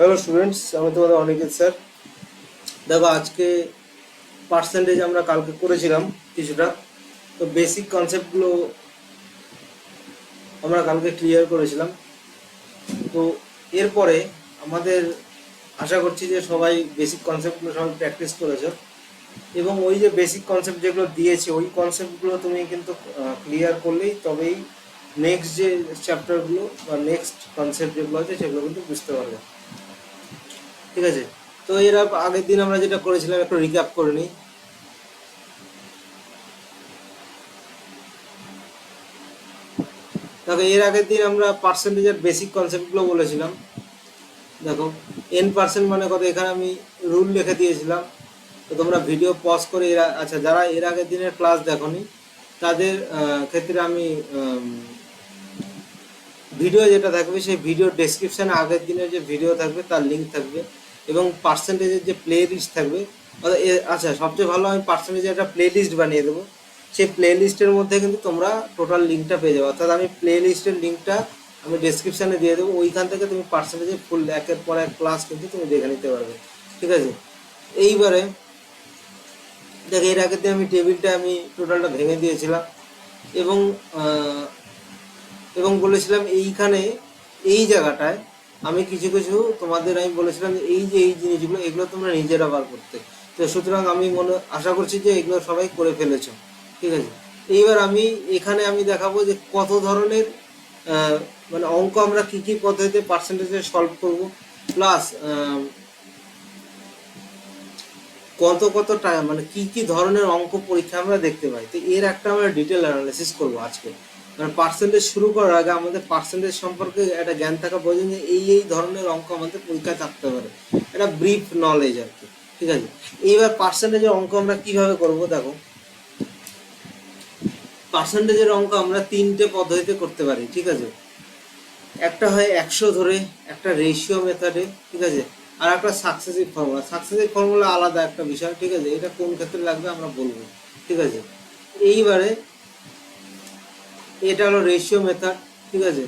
Hello students, আমি তোমাদের Aniket sir. দেখো, আজকে পার্সেন্টেজ আমরা কালকে করেছিলাম কিছুটা। তো বেসিক কনসেপ্টগুলো আমরা কালকে ক্লিয়ার করেছিলাম। তো এরপরে আমাদের আশা করছি যে সবাই বেসিক কনসেপ্টগুলো সবাই প্র্যাকটিস করেছো, এবং ওই যে বেসিক কনসেপ্ট যেগুলো দিয়েছে ওই কনসেপ্টগুলো তুমি কিন্তু ক্লিয়ার করলেই তবেই নেক্সট যে চ্যাপ্টারগুলো বা নেক্সট কনসেপ্ট যেগুলো আছে সেগুলো কিন্তু বুঝতে পারবে। ঠিক আছে? তো এর আগের দিন আমরা যেটা করেছিলাম একটু রিক্যাপ করে নিই। দেখো, এর আগের দিন আমরা পার্সেন্টেজের বেসিক কনসেপ্টগুলো বলেছিলাম। দেখো, n% মানে কত, এখানে আমি রুল লিখে দিয়েছিলাম। তো তোমরা ভিডিও পজ করে আচ্ছা, যারা এর আগের দিনের ক্লাস দেখোনি তাদের ক্ষেত্রে আমি ভিডিও যেটা থাকবে সেই ভিডিও ডেসক্রিপশানে আগের দিনের যে ভিডিও থাকবে তার লিঙ্ক থাকবে, এবং পার্সেন্টেজের যে প্লে লিস্ট থাকবে। আচ্ছা, সবচেয়ে ভালো আমি পার্সেন্টেজের একটা প্লে লিস্ট বানিয়ে দেবো। সেই প্লে লিস্টের মধ্যে কিন্তু তোমরা টোটাল লিঙ্কটা পেয়ে যাবে, অর্থাৎ আমি প্লে লিস্টের লিঙ্কটা আমি ডেসক্রিপশানে দিয়ে দেবো। ওইখান থেকে তুমি পার্সেন্টেজের ফুল একের পর এক ক্লাস কিন্তু তুমি দেখে নিতে পারবে। ঠিক আছে? এইবারে দেখ, এর আগের দিন আমি টেবিলটা আমি টোটালটা ভেঙে দিয়েছিলাম, এবং এবং বলেছিলাম এইখানে এই জায়গাটায় আমি কিছু কিছু তোমাদের আমি বলেছিলাম যে এই জিনিসগুলো এগুলো তোমরা নিজেরা বার করতে। তো সুতরাং আমি আশা করছি যে এগুলো সবাই করে ফেলেছো। ঠিক আছে? এইবার আমি এখানে আমি দেখাবো যে কত ধরনের মানে অঙ্ক আমরা কি কি পদ্ধতিতে পার্সেন্টেজে সলভ করব, প্লাস কত কত টাকা মানে কি কি ধরনের অঙ্ক পরীক্ষা আমরা দেখতে পাই। তো এর একটা আমরা ডিটেল অ্যানালাইসিস করবো আজকে। মানে পার্সেন্টেজ শুরু করার আগে আমাদের পার্সেন্টেজ সম্পর্কে একটা জ্ঞান থাকা প্রয়োজন, যে এই ধরনের অঙ্ক আমাদের পরীক্ষায় থাকতে পারে, একটা ব্রিফ নলেজ আর কি। ঠিক আছে? এইবার পার্সেন্টেজের অঙ্ক আমরা কিভাবে করব, দেখো, পার্সেন্টেজের অঙ্ক আমরা তিনটে পদ্ধতিতে করতে পারি। ঠিক আছে? একটা হয় 100 ধরে, একটা রেশিও মেথডে, ঠিক আছে, আর একটা সাকসেসিভ ফর্মুলা। সাকসেসিভ ফর্মুলা আলাদা একটা বিষয়। ঠিক আছে? এটা কোন ক্ষেত্রে লাগবে আমরা বলবো। ঠিক আছে? এইবারে এটা হলো রেশিও মেথড। ঠিক আছে?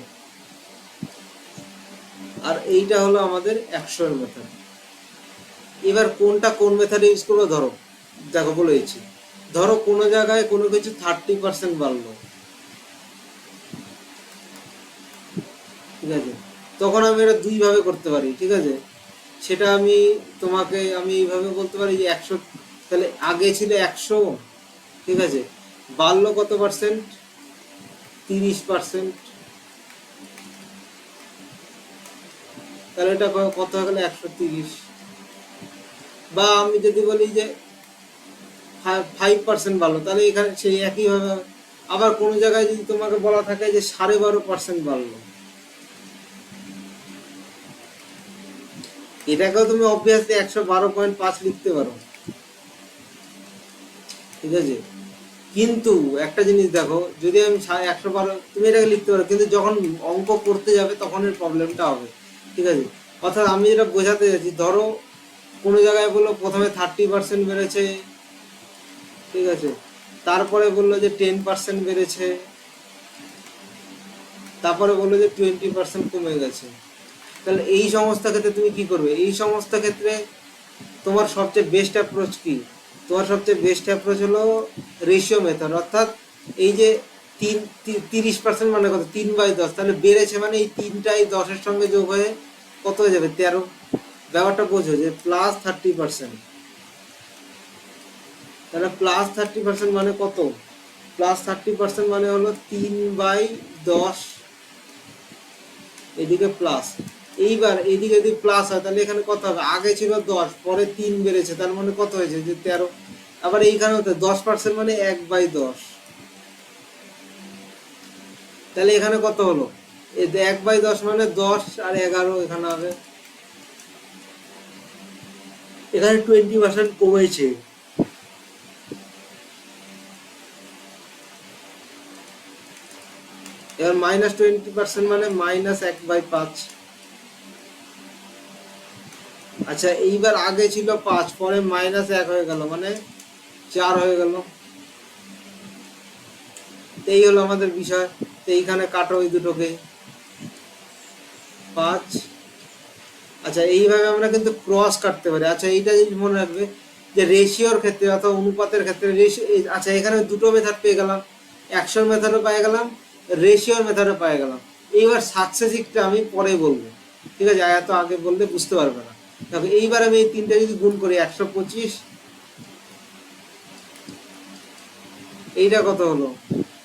আর এইটা হলো আমাদের 100 এর মেথড। এবার কোনটা কোন মেথডে ইউজ করবো, ধরো, দেখো বলে দিচ্ছি। ধরো কোনো জায়গায় কোনো কিছু 30% বাড়লো। ঠিক আছে? তখন আমি এটা দুইভাবে করতে পারি। ঠিক আছে? সেটা আমি তোমাকে আমি এইভাবে বলতে পারি যে 100, তাহলে আগে ছিল 100, ঠিক আছে, বাড়লো কত পার্সেন্ট, 30%, তাহলে এটা কত হয়ে গেল 130। বা আমি যদি বলি যে 5% বাড়লো, তাহলে এখানে সেই একইভাবে। আবার কোনো জায়গায় যদি তোমাকে বলা থাকে যে 12.5% বাড়লো, এটাকেও তুমি অবভিয়াসলি 112.5 লিখতে পারো। ঠিক আছে? কিন্তু একটা জিনিস দেখো, যদি আমি 112 তুমি এটাকে লিখতে পারো, কিন্তু যখন অঙ্ক করতে যাবে তখন এর প্রবলেমটা হবে। ঠিক আছে? অর্থাৎ আমি যেটা বোঝাতে যাচ্ছি, ধরো কোনো জায়গায় বললো প্রথমে 30% বেড়েছে, ঠিক আছে, তারপরে বললো যে 10% বেড়েছে, তারপরে বললো যে 20% কমে গেছে। তাহলে এই সমস্ত ক্ষেত্রে তুমি কি করবে? এই সমস্ত ক্ষেত্রে তোমার সবচেয়ে বেস্ট অ্যাপ্রোচ কি? তোমার সবচেয়ে বেস্ট অ্যাপ্রোচ হলো রেশিও মেথড। অর্থাৎ এই যে 30% মানে কত, 3/10, তাহলে বেড়েছে মানে এই 3টাই 10-এর সঙ্গে যোগ হয়ে কত হয়ে যাবে, 13। ব্যাপারটা বোঝো যে প্লাস 30%, তাহলে প্লাস 30% মানে কত, প্লাস 30% মানে হলো 3/10, এদিকে প্লাস। এইবার এদিকে যদি প্লাস হয় তাহলে এখানে কত হবে, আগে ছিল 10, পরে 3 বেড়েছে, তার মানে কত হয়েছে যে 13। আবার এইখানে হতে 10% মানে 1/10, তাহলে এখানে কত হলো, 1/10 মানে 10 আর 11 এখানে হবে। এখানে 20% কমেছে। এবার -20% মানে -1/5। আচ্ছা, এইবার আগে ছিল 5, পরে -1 হয়ে গেল, মানে 4 হয়ে গেল। এই হলো আমাদের বিষয়। তো এইখানে কাটো ওই দুটোকে, 5 আচ্ছা, এইভাবে আমরা কিন্তু ক্রস কাটতে পারি। আচ্ছা, এইটা জিনিস মনে রাখবে যে রেশিওর ক্ষেত্রে অথবা অনুপাতের ক্ষেত্রে রেশিও। আচ্ছা, এখানে দুটো মেথড পেয়ে গেলাম, অ্যাকশন মেথডও পেয়ে গেলাম, রেশিওর মেথডও পেয়ে গেলাম। এইবার সাকসেসিভটা আমি পরে বলবো, ঠিক আছে? এত আগে বললে বুঝতে পারবে না। তবে এইবার আমি এই তিনটা যদি গুণ করি, 125, এইটা কত হলো?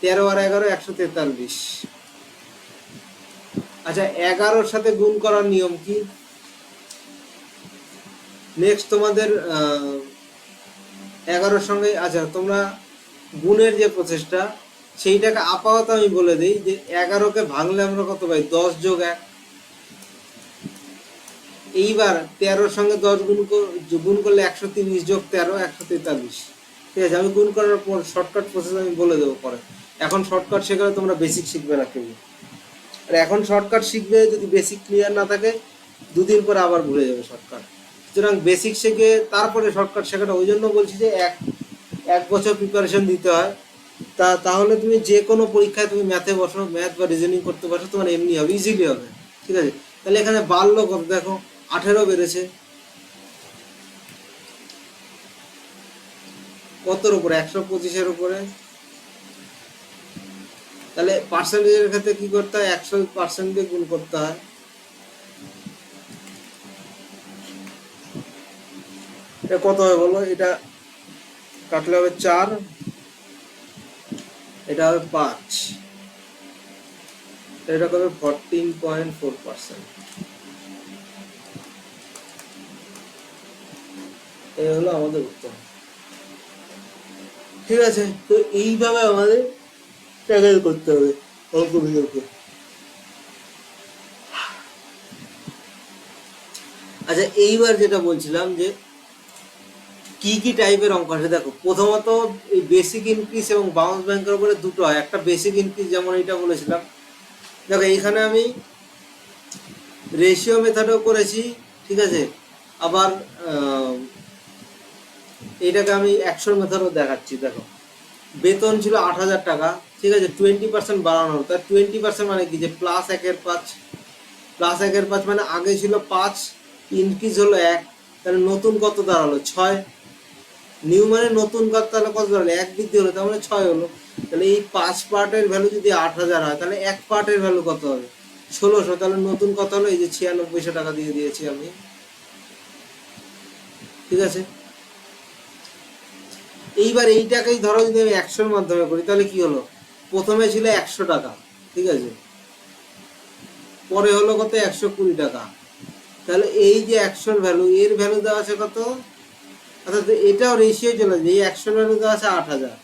13 আর 11 143। আচ্ছা, 11-র সাথে গুণ করার নিয়ম কি? নেক্সট তোমাদের 11-র সঙ্গে, আচ্ছা তোমরা গুণের যে প্রসেসটা সেইটাকে আপাতত আমি বলে দিই যে 11কে ভাঙলে আমরা কত পাই? 10 যোগ 1। এইবার 13-র সঙ্গে 10 গুণ করলে 130 যোগ 13 143। ঠিক আছে, আমি গুণ করার পর শর্টকাট প্রসেস আমি বলে দেবো পরে। এখন শর্টকাট শেখালে তোমরা বেসিক শিখবে না কেউ। আর এখন শর্টকাট শিখবে, যদি বেসিক ক্লিয়ার না থাকে 2 দিন পরে আবার ভুলে যাবে শর্টকাট। সুতরাং বেসিক শিখে তারপরে শর্টকাট শেখাটা, ওই জন্য বলছি যে এক বছর প্রিপারেশন দিতে হয়। তাহলে তুমি যে কোনো পরীক্ষায় তুমি ম্যাথে বসো, ম্যাথ বা রিজনিং করতে বসো, তোমার এমনি হবে, ইজিলি হবে। ঠিক আছে, তাহলে এখানে বাড়লো কত দেখো, 18 বেড়েছে। কতর উপরে? 125-এর উপরে। তাহলে পার্সেন্টেজের ক্ষেত্রে কি করতে হয়? 100% দিয়ে গুণ করতে হয়। এটা কত হবে বলো? এটা কাটলে হবে 4, এটা হবে 5, এটা হবে 14.4%। এই হলো আমাদের উত্তর। ঠিক আছে, তো এইভাবে আমাদের ট্যাকেল করতে হবে অঙ্কগুলোকে। আচ্ছা, এইবার যেটা বলছিলাম যে কি কি টাইপের অঙ্ক আছে দেখো। প্রথমত এই বেসিক ইনক্রিজ এবং বাউন্স ব্যাংকের উপরে দুটো হয়। একটা বেসিক ইনক্রিজ, যেমন এইটা বলেছিলাম। দেখো এইখানে আমি রেশিও মেথডও করেছি, ঠিক আছে? আবার এইটাকে আমি 100 মেথডও দেখাচ্ছি। দেখো, বেতন ছিল 8,000 টাকা, ঠিক আছে? 20% বাড়ানো হলো। তার 20% মানে কি? যে প্লাস 1/5, প্লাস 1/5 মানে আগে ছিল 5, ইনক্রিজ হলো 1, তাহলে নতুন কত দাঁড়ালো? 6। নিউ মানে নতুন কত, তাহলে কত দাঁড়ালো? 1 বৃদ্ধি হলো, তার মানে 6 হলো। তাহলে এই 5 পার্টের ভ্যালু যদি 8,000 হয়, তাহলে 1 পার্টের ভ্যালু কত হবে? 1600। তাহলে নতুন কত হলো? এই যে 9600 টাকা দিয়ে দিয়েছি আমি। ঠিক আছে, এইবার এইটাকেই ধরো যদি আমি 100-র মাধ্যমে করি, তাহলে কি হলো? প্রথমে ছিল 100 টাকা, ঠিক আছে? পরে হলো কত? 120 টাকা। তাহলে এই যে 100-র ভ্যালু, এর ভ্যালু দেওয়া আছে কত? অর্থাৎ এটাও রেশিও চলে যায়। এই 100-র ভ্যালু দেওয়া আছে 8,000,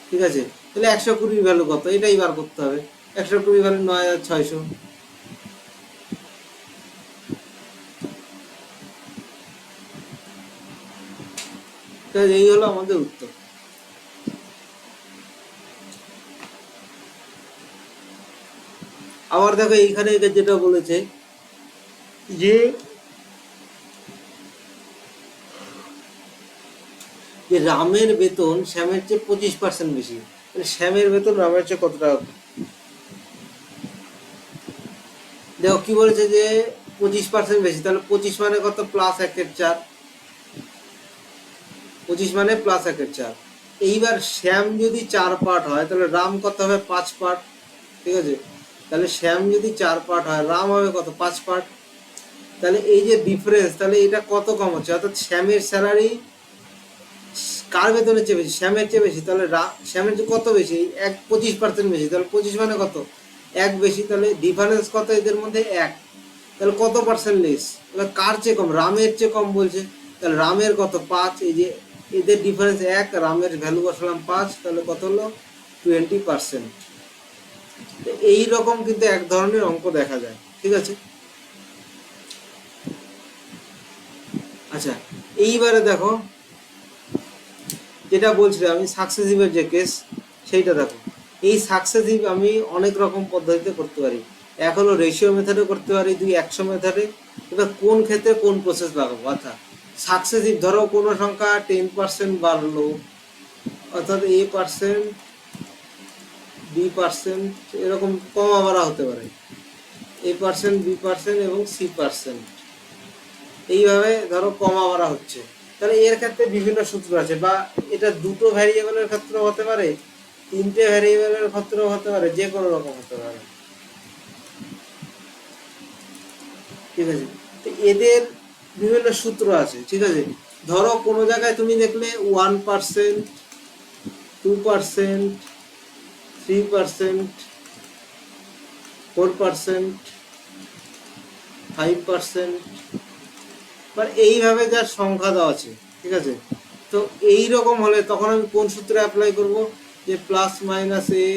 ঠিক আছে? তাহলে 120-র ভ্যালু কত? এটাই বার করতে হবে। 120 ভ্যালু 9,600। এই হলো আমাদের উত্তর। আবার দেখো এইখানে যেটা বলেছে যে রামের বেতন শ্যামের চেয়ে 25% বেশি। মানে শ্যামের বেতন রামের চেয়ে কত টাকা? দেখো কি বলেছে যে 25% বেশি, তাহলে 25 মানে কত? প্লাস 1/4। 25 মানে প্লাস 1/4। এইবার শ্যাম যদি 4 পার্ট হয়, তাহলে রাম কত হবে? 5 পার্ট, ঠিক আছে? তাহলে শ্যাম যদি 4 পার্ট হয়, রাম হবে কত? 5 পার্ট। তাহলে এই যে ডিফারেন্স, তাহলে এটা কত কম হচ্ছে? অর্থাৎ শ্যামের স্যালারি কার বেতনের চেয়ে বেশি? শ্যামের চেয়ে বেশি। তাহলে শ্যামের চেয়ে কত বেশি? 25% বেশি। তাহলে 25 মানে কত? 1 বেশি। তাহলে ডিফারেন্স কত এদের মধ্যে? 1। তাহলে কত পার্সেন্ট লেস? তাহলে কার চেয়ে কম? রামের চেয়ে কম বলছে। তাহলে রামের কত? 5। এই যে এদের ডিফারেন্স 1, রামের ভ্যালু বসালাম 5, তাহলে কত হলো? 20%। এইরকম কিন্তু এক ধরনের অঙ্ক দেখা যায়, ঠিক আছে? আচ্ছা, এইবারে দেখো যেটা বলছিলাম আমি, সাকসেসিভের যে কেস, সেইটা দেখো। এই সাকসেসিভ আমি অনেক রকম পদ্ধতিতে করতে পারি। এক হলো রেশিও মেথডে করতে পারি, 2 100 মেথডে। এবার কোন ক্ষেত্রে কোন প্রসেস লাগাবো? অর্থাৎ সাকসেসিভ, ধরো কোনো সংখ্যা 10% বাড়লো, অর্থাৎ A%, B%, এরকম কমা বাড়া হতে পারে। A% B% এবং C%, এইভাবে ধরো কমা মারা হচ্ছে। তাহলে এর ক্ষেত্রে বিভিন্ন সূত্র আছে, বা এটা দুটো ভ্যারিয়েবলের ক্ষেত্রেও হতে পারে, তিনটে ভ্যারিয়েবলের ক্ষেত্রেও হতে পারে, যে কোনো রকম হতে পারে, ঠিক আছে। তো এদের বিভিন্ন সূত্র আছে, ঠিক আছে। ধরো কোনো জায়গায় তুমি দেখলে 1%, 2%, 3%, 4%, 5%, মানে এইভাবে যার সংখ্যা দেওয়া আছে, ঠিক আছে। তো এই রকম হলে তখন আমি কোন সূত্রে অ্যাপ্লাই করব, যে plus minus A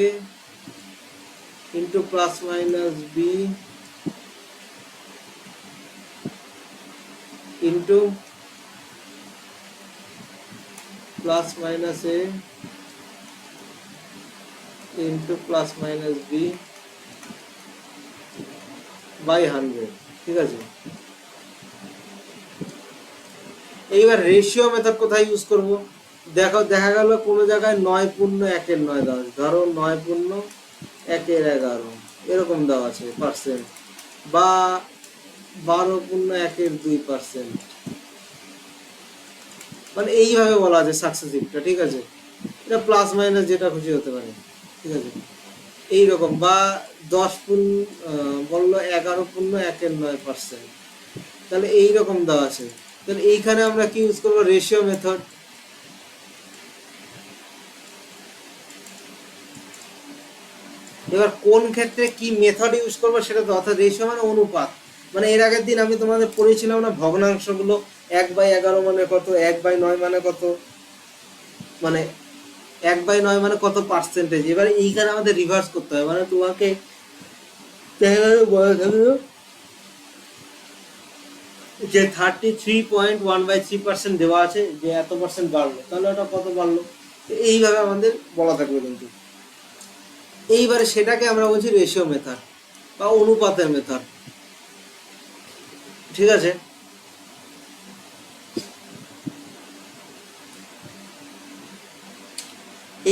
into plus minus B into plus minus A into plus minus B by 100, ঠিক আছে। এইবার রেশিও মেথড কোথায় ইউজ করব, দেখা গেল কোনো জায়গায় 9.1 দেওয়া আছে, ধরো 9.1 এরকম দেওয়া আছে পার্সেন্ট, বা 12.2%, মানে এইভাবে বলা আছে সাকসেসিভটা, ঠিক আছে। এটা প্লাস মাইনাস যেটা খুশি হতে পারে, ঠিক আছে। এইরকম, বা 10 বললো 11.9%, তাহলে এইরকম দেওয়া আছে। তাহলে এইখানে আমরা কি ইউজ করবো, রেশিও মেথড। এবার কোন ক্ষেত্রে কি মেথড ইউজ করবো সেটা তো, অর্থাৎ রেশিও মানে অনুপাত, মানে এর আগের দিন আমি তোমাদের পড়েছিলাম না ভগ্নাংশগুলো, 1/11 মানে কত, 1/9 মানে কত, মানে 1/9 মানে কত পার্সেন্টেজ। এবার এইখানে আমাদের রিভার্স করতে হবে, মানে তোমাকে দেখা গেল বলা থাকলো যে 33.1/3% দেওয়া আছে, যে এত পার্সেন্ট বাড়লো, তাহলে ওটা কত বাড়লো, এইভাবে আমাদের বলা থাকবে কিন্তু। এইবারে সেটাকে আমরা বলছি রেশিও মেথড বা অনুপাতের মেথড, ঠিক আছে।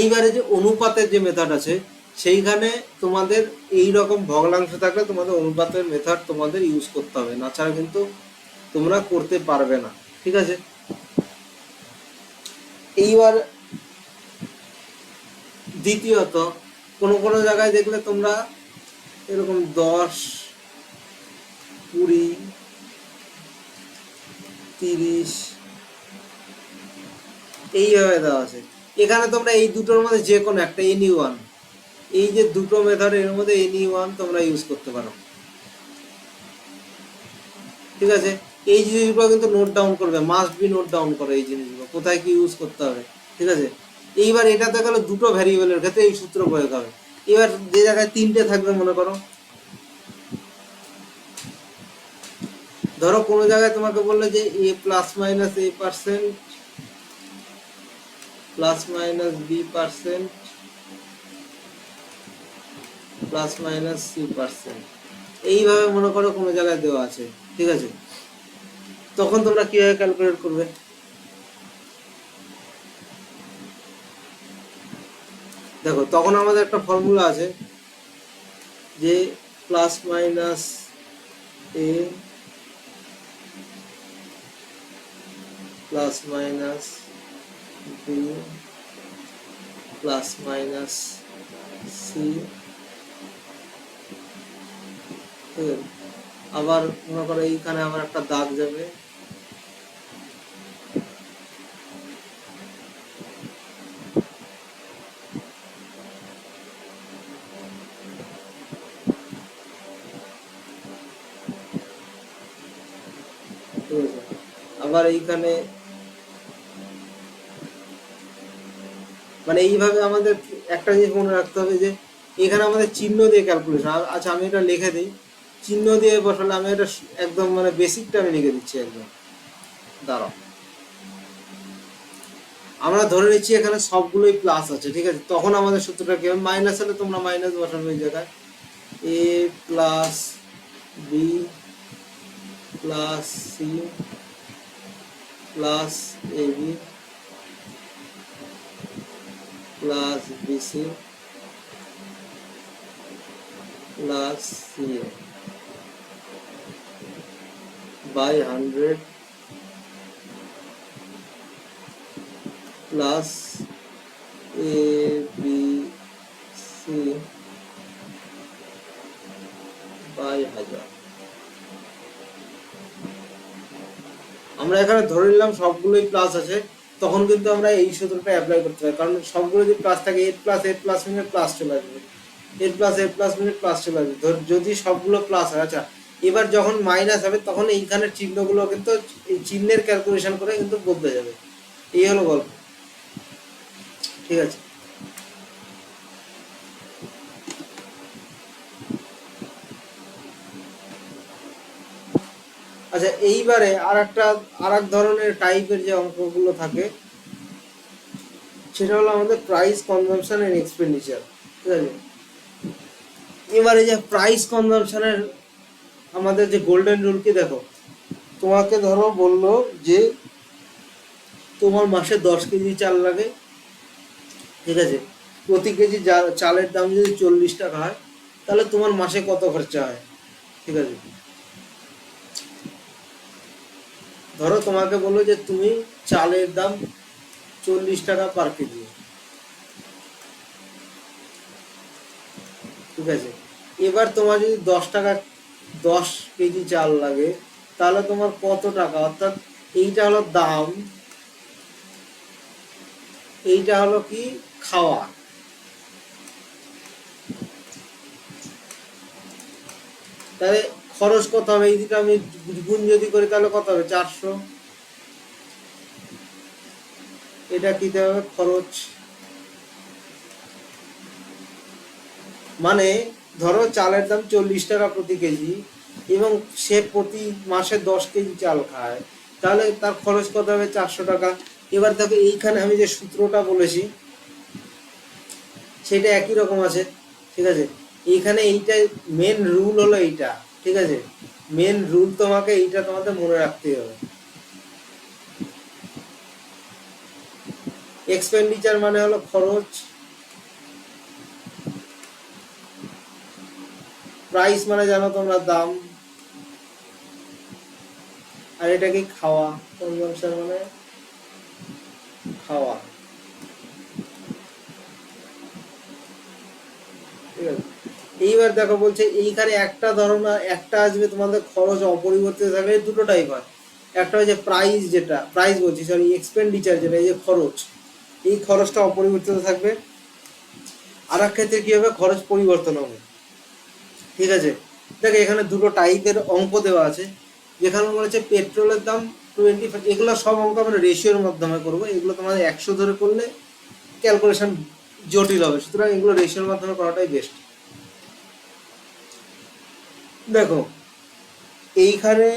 এইবারে যে অনুপাতের যে মেথড আছে, সেইখানে তোমাদের এই রকম ভগ্নাংশ থাকলে তোমাদের অনুপাতের মেথড তোমাদের ইউজ করতে হবে, না ছাড়া কিন্তু তোমরা করতে পারবে না, ঠিক আছে। এইবার দ্বিতীয়ত, কোনো কোনো জায়গায় দেখলে তোমরা এরকম 10, 20, 30 এইভাবে দেওয়া আছে। এখানে তোমরা এই দুটোর মধ্যে যে কোনো একটা, এনি ওয়ান, এই যে দুটো মেথড এর মধ্যে এনি ওয়ান তোমরা ইউজ করতে পারো, ঠিক আছে। এই জিনিসগুলো কিন্তু নোট ডাউন করবে, মাস্ট বি নোট ডাউন করো এই জিনিসগুলো, কোথায় কি ইউজ করতে হবে, ঠিক আছে। এইবার এটাতে গেলে দুটো ভ্যারিয়েবলের ক্ষেত্রে এই সূত্র প্রয়োগ হবে। এবার যে জায়গায় তিনটে থাকবে, মনে করো ধরো কোনো জায়গায় তোমাকে বললো যে A+- A% +- B%, +- C%, এইভাবে মনে করো কোনো জায়গায় দেওয়া আছে, ঠিক আছে। তখন তোমরা কিভাবে ক্যালকুলেট করবে, দেখো তখন আমাদের একটা ফর্মুলা আছে, যে +- A +- B +- C, আবার মনে করো এইখানে আবার একটা দাগ যাবে, ঠিক আছে। আবার এইখানে, মানে এইভাবে আমাদের একটা জিনিস মনে রাখতে হবে, যে এখানে আমাদের চিহ্ন দিয়ে ক্যালকুলেশন। আচ্ছা আমি এটা লিখে দিই, চিহ্ন দিয়ে বসালে আমি এটা একদম মানে বেসিকটা আমি লিখে দিচ্ছি একদম, দাঁড়াও। আমরা ধরে নিচ্ছি এখানে সবগুলোই প্লাস আছে, ঠিক আছে। তখন আমাদের সূত্রটা কি হবে, মাইনাস হলে তোমরা মাইনাস বসাবে ওই জায়গায়, A+- B +- C +- AB +- BC +- CA, by 100 plus A B C by 1000। আমরা এখানে ধরে নিলাম সবগুলোই প্লাস আছে, তখন কিন্তু আমরা এই সূত্রটা অ্যাপ্লাই করতে পারি, কারণ সবগুলো যদি প্লাস থাকে এর প্লাস মিলে প্লাস চলে আসবে, এর প্লাস মিলে প্লাস চলে আসবে। যদি সবগুলো প্লাস হয়, আচ্ছা এবার যখন মাইনাস হবে তখন এইখানের চিহ্নগুলো কিন্তু এই চিহ্নের ক্যালকুলেশন করে কিন্তু বদলে যাবে। এই হলো গল্প, ঠিক আছে। আচ্ছা এইবারে আর এক ধরনের টাইপের যে অঙ্কগুলো থাকে সেটা হলো আমাদের প্রাইস কনজাম্পশন এন্ড এক্সপেন্ডিচার, ঠিক আছে। এবারে যে প্রাইস কনজাম্পশনের আমাদের যে গোল্ডেন রুল কি দেখো, তোমাকে ধরো বললো যে তোমার মাসে 10 কেজি চাল লাগে, ঠিক আছে। প্রতি কেজি চালের দাম যদি 40 টাকা হয় তাহলে তোমার মাসে কত খরচা হয়, ঠিক আছে। ধরো তোমাকে বললো যে তুমি চালের দাম 40 টাকা পার কেজি, ঠিক আছে। এবার তোমার যদি 10 কেজি চাল লাগে তাহলে তোমার কত টাকা, অর্থাৎ এইটা হলো দাম, এইটা হলো কি খাওয়া, তাহলে খরচ কত হবে, এই দুটো আমি গুণ যদি করি তাহলে কত হবে 400, এটা কি হবে খরচ। মানে ধরো চালের দাম 40 টাকা প্রতি কেজি এবং সে প্রতি মাসে 10 কেজি চাল খায়, তাহলে তার খরচ কত হবে 400 টাকা। এবার দেখো এইখানে আমি যে সূত্রটা বলেছি সেটা একই রকম আছে, ঠিক আছে। এইখানে এইটা মেন রুল হলো এইটা, ঠিক আছে। মেন রুল তোমাকে এইটা তোমাদের মনে রাখতে হবে। এক্সপেন্ডিচার মানে হলো খরচ, প্রাইস মানে জানো তোমরা দাম, আর এটা কি খাওয়া, কনজাম্পশন মানে খাওয়া, ঠিক আছে। এইবার দেখো বলছে এইখানে একটা ধরনা একটা আসবে তোমাদের খরচ অপরিবর্তিত থাকবে, দুটো টাইপ হয়। একটা হচ্ছে প্রাইস, যেটা প্রাইস বলছি সরি এক্সপেন্ডিচার, যেটা এই যে খরচ, এই খরচটা অপরিবর্তিত থাকবে। আর এক ক্ষেত্রে কি হবে, খরচ পরিবর্তন হবে, ঠিক আছে। দেখো এখানে দুটো টাইপের অঙ্ক দেওয়া আছে, যেখানে বলেছে পেট্রোলের দাম 25, এগুলো সব অঙ্ক আমরা রেশিওর মাধ্যমে করবো, এগুলো তোমাদের 100 ধরে করলে ক্যালকুলেশন জটিল হবে, সুতরাং এগুলো রেশিওর মাধ্যমে করাটাই বেস্ট। দেখো এইখানে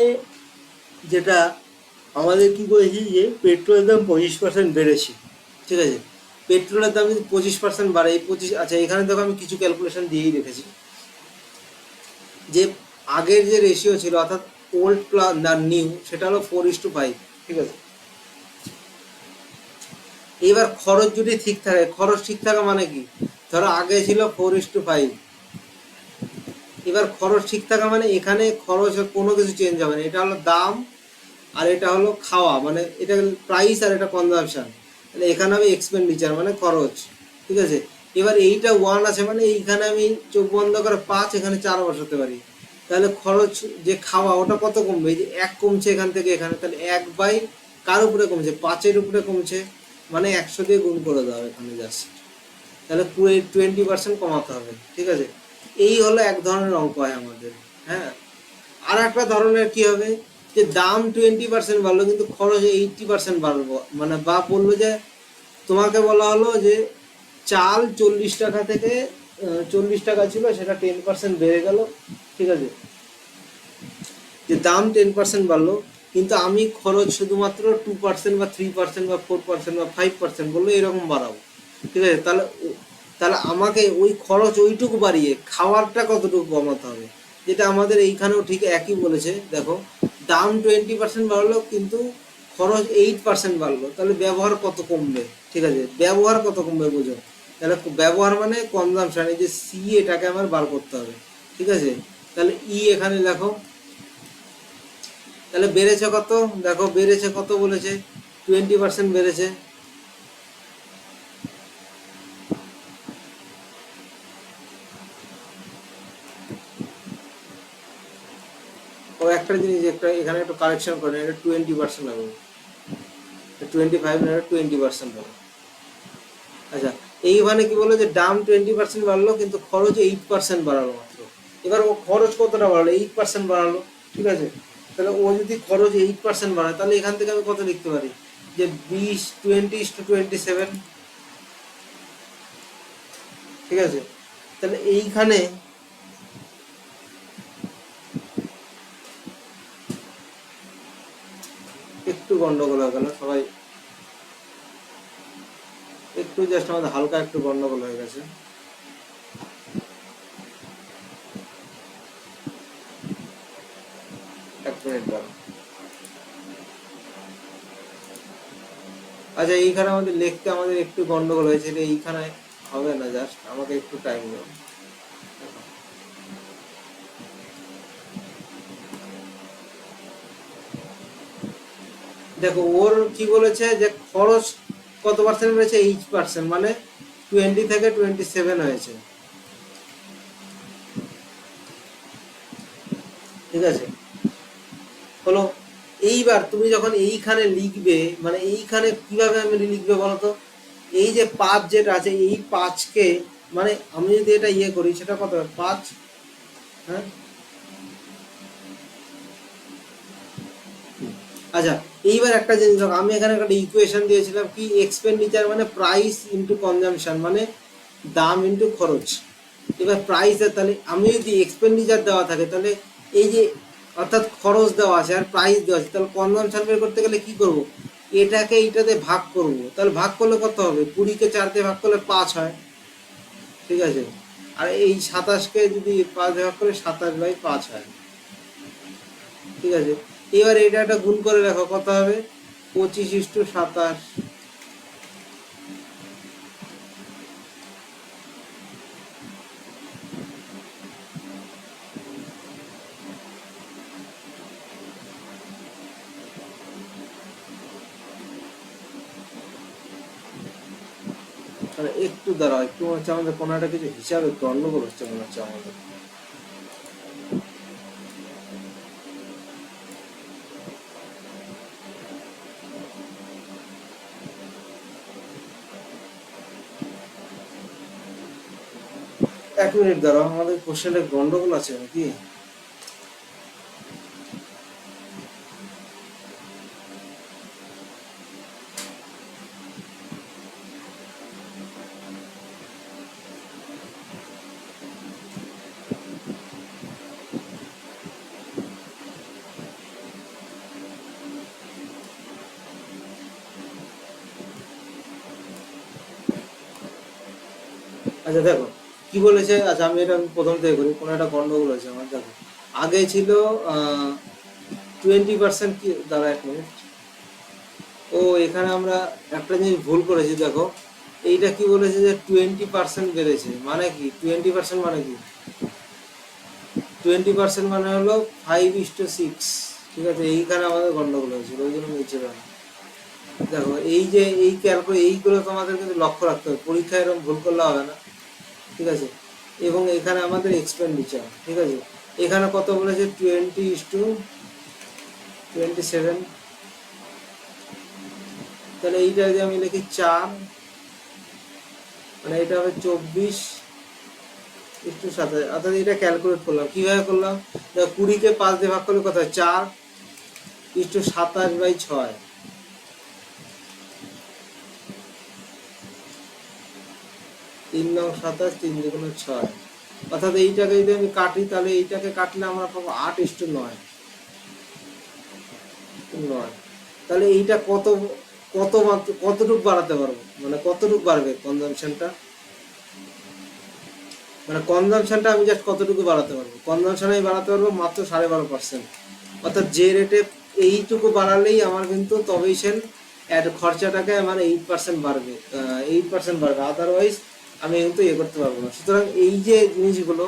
যেটা আমাদের কি করেছি যে পেট্রোলের দাম 25% বেড়েছে, ঠিক আছে। পেট্রোলের দাম যদি 25% বাড়ে, এই 25, আচ্ছা এখানে দেখো আমি কিছু ক্যালকুলেশন দিয়েই রেখেছি, যে আগের যে রেশিও ছিল অর্থাৎ ওল্ড প্লাস না নিউ, সেটা হলো 4:5, ঠিক আছে। এবার খরচ যদি ঠিক থাকে, খরচ ঠিক থাকা মানে কি, ধরো আগে ছিল 4:5, এবার খরচ ঠিক থাকা মানে এখানে খরচ কোনো কিছু চেঞ্জ হবে না, এটা হলো দাম আর এটা হলো খাওয়া, মানে এটা প্রাইস আর এটা কনজাম্পশন, তাহলে এখানে হবে এক্সপেন্ডিচার মানে খরচ, ঠিক আছে। এবার এইটা 1 আছে মানে এইখানে আমি চোখ বন্ধ করে 5, এখানে 4 বসাতে পারি, তাহলে খরচ যে খাওয়া ওটা কত কমবে, এই যে 1 কমছে এখান থেকে এখানে, তাহলে 1 বাই কার উপরে কমছে, 5-এর উপরে কমছে, মানে 100 দিয়ে গুণ করে দাও এখানে জাস্ট, তাহলে পুরো 20% কমাতে হবে, ঠিক আছে। এই হলো এক ধরনের অঙ্ক হয় আমাদের, হ্যাঁ। আর একটা ধরনের কি হবে, যে দাম 20% বাড়লো কিন্তু খরচ 80% বাড়লো, মানে বা বললো যে তোমাকে বলা হলো যে চাল 40 টাকা থেকে 40 টাকা ছিল, সেটা 10% বেড়ে গেল, ঠিক আছে। যে দাম 10% বাড়লো কিন্তু আমি খরচ শুধুমাত্র 2% বা 3% বা 4% বা 5% বললো এরকম বাড়াবো, ঠিক আছে। তাহলে তাহলে আমাকে ওই খরচ ওইটুকু বাড়িয়ে খাওয়ারটা কতটুকু কমাতে হবে, যেটা আমাদের এইখানেও ঠিক একই বলেছে। দেখো দাম 20% বাড়লো কিন্তু খরচ 8% বাড়লো, তাহলে ব্যবহার কত কমবে, ঠিক আছে। ব্যবহার কত কমবে বোঝো, তাহলে ব্যবহার মানে কনজাম্পশন, এই যে সি এটাকে আমার বার করতে হবে, ঠিক আছে। তাহলে ই এখানে লেখো, তাহলে বেড়েছে কত, দেখো বেড়েছে কত বলেছে, 20% বেড়েছে। ও একটা জিনিস, একটা এখানে একটু কারেকশন করে, এটা 20% হবে, 25 না, 20% হবে। আচ্ছা, এইখানে কি বললো যে দাম 20% বাড়লো কিন্তু খরচ 8% বাড়ালো মাত্র। এবার ও খরচ কতটা বাড়ালো, 8% বাড়ালো, ঠিক আছে। তাহলে ও যদি খরচ 8% বাড়ায়, তাহলে এখান থেকে আমি কত লিখতে পারি, যে 20:27, ঠিক আছে। তাহলে এইখানে একটু গন্ডগোল হয়ে গেল সবাই, একটু জাস্ট আমাদের হালকা একটু গন্ডগোল হয়ে গেছে। এক মিনিট দাঁড়াও। আচ্ছা, এইখানে আমাদের লিখতে আমাদের একটু গন্ডগোল হয়েছে, এইখানে হবে না, জাস্ট আমাকে একটু টাইম দেবো। দেখো ওর কি বলেছে যে খরচ কত পার্সেন্ট বেড়েছে, 8%, মানে 20 থেকে 27 হয়েছে, ঠিক আছে। হলো, এইবার তুমি যখন এইখানে লিখবে, মানে এইখানে কিভাবে আমি লিখবে বলতো, এই যে 5 যেটা আছে, এই 5কে, মানে আমি যদি এটা ইয়ে করি, সেটা কত হবে, 5, হ্যাঁ। আচ্ছা, এইবার একটা জিনিস দেখো, আমি এখানে একটা ইকুয়েশন দিয়েছিলাম কি, এক্সপেন্ডিচার মানে প্রাইস ইন্টু কনজাম্পশন, মানে দাম ইন্টু খরচ। এবার প্রাইসের, তাহলে আমি যদি এক্সপেন্ডিচার দেওয়া থাকে, তাহলে এই যে অর্থাৎ খরচ দেওয়া আছে আর প্রাইস দেওয়া আছে, তাহলে কনজাম্পশন বের করতে গেলে কি করব, এটাকে এইটাতে ভাগ করব। তাহলে ভাগ করলে কত হবে, 20কে 4 দিয়ে ভাগ করলে 5 হয়, ঠিক আছে। আর এই 27কে যদি 5 দিয়ে ভাগ করলে 27/5 হয়, ঠিক আছে। এবার এটা একটা গুণ করে রাখো, কত হবে, 25:27। মানে একটু দাঁড়াও, একটু মনে হচ্ছে আমাদের কোনো একটা কিছু হিসাবে গন্ডগোল হচ্ছে মনে হচ্ছে আমাদের। এক মিনিট দাঁড়াও, আমাদের কোশ্চেনে গন্ডগোল আছে নাকি। আচ্ছা দেখো কি বলেছে, আচ্ছা আমি এটা প্রথম থেকে করি, কোনো একটা গন্ডগোল হয়েছে আমার। দেখো আগে ছিল 20%, কি দাঁড়া এক মিনিট, ও এখানে আমরা একটা জিনিস ভুল করেছি। দেখো এইটা কি বলেছে যে 20% বেড়েছে, মানে কি 20% মানে কি, 20% মানে হলো 5:6, ঠিক আছে। এইখানে আমাদের গন্ডগোল হয়েছিল, ওই জন্য মিলছিল না। দেখো এই যে এই এইগুলো তোমাদের কিন্তু লক্ষ্য রাখতে হবে, পরীক্ষায় এরকম ভুল করলে হবে না, ঠিক আছে। এবং এখানে আমাদের এক্সপেন্ডিচার, ঠিক আছে। এখানে কত বলেছে, 20:27, তাহলে এইটা যদি আমি লিখি 4, মানে এটা হবে 24:27। অর্থাৎ এটা ক্যালকুলেট করলাম, কিভাবে করলাম, 20কে 5 দিয়ে ভাগ করলে কত হয়, 4:27/6, 3×9 = 27, 3×2 = 6। অর্থাৎ এইটাকে যদি আমি কাটি, তাহলে এইটাকে কাটলে আমরা পাবো 8:9, 9। তাহলে এইটা কত, কতটুকু বাড়াতে পারবো, মানে কতটুকু বাড়বে কনজাম্পশনটা, মানে কনজাম্পশনটা আমি জাস্ট কতটুকু বাড়াতে পারবো, কনজাম্পশন আমি বাড়াতে পারবো মাত্র 12.5%। অর্থাৎ যে রেটে এইটুকু বাড়ালেই আমার কিন্তু তবেই সেন খরচাটাকে আমার 8% বাড়বে, 8% বাড়বে, আদারওয়াইজ আমি কিন্তু ইয়ে করতে পারবো না। সুতরাং এই যে জিনিসগুলো,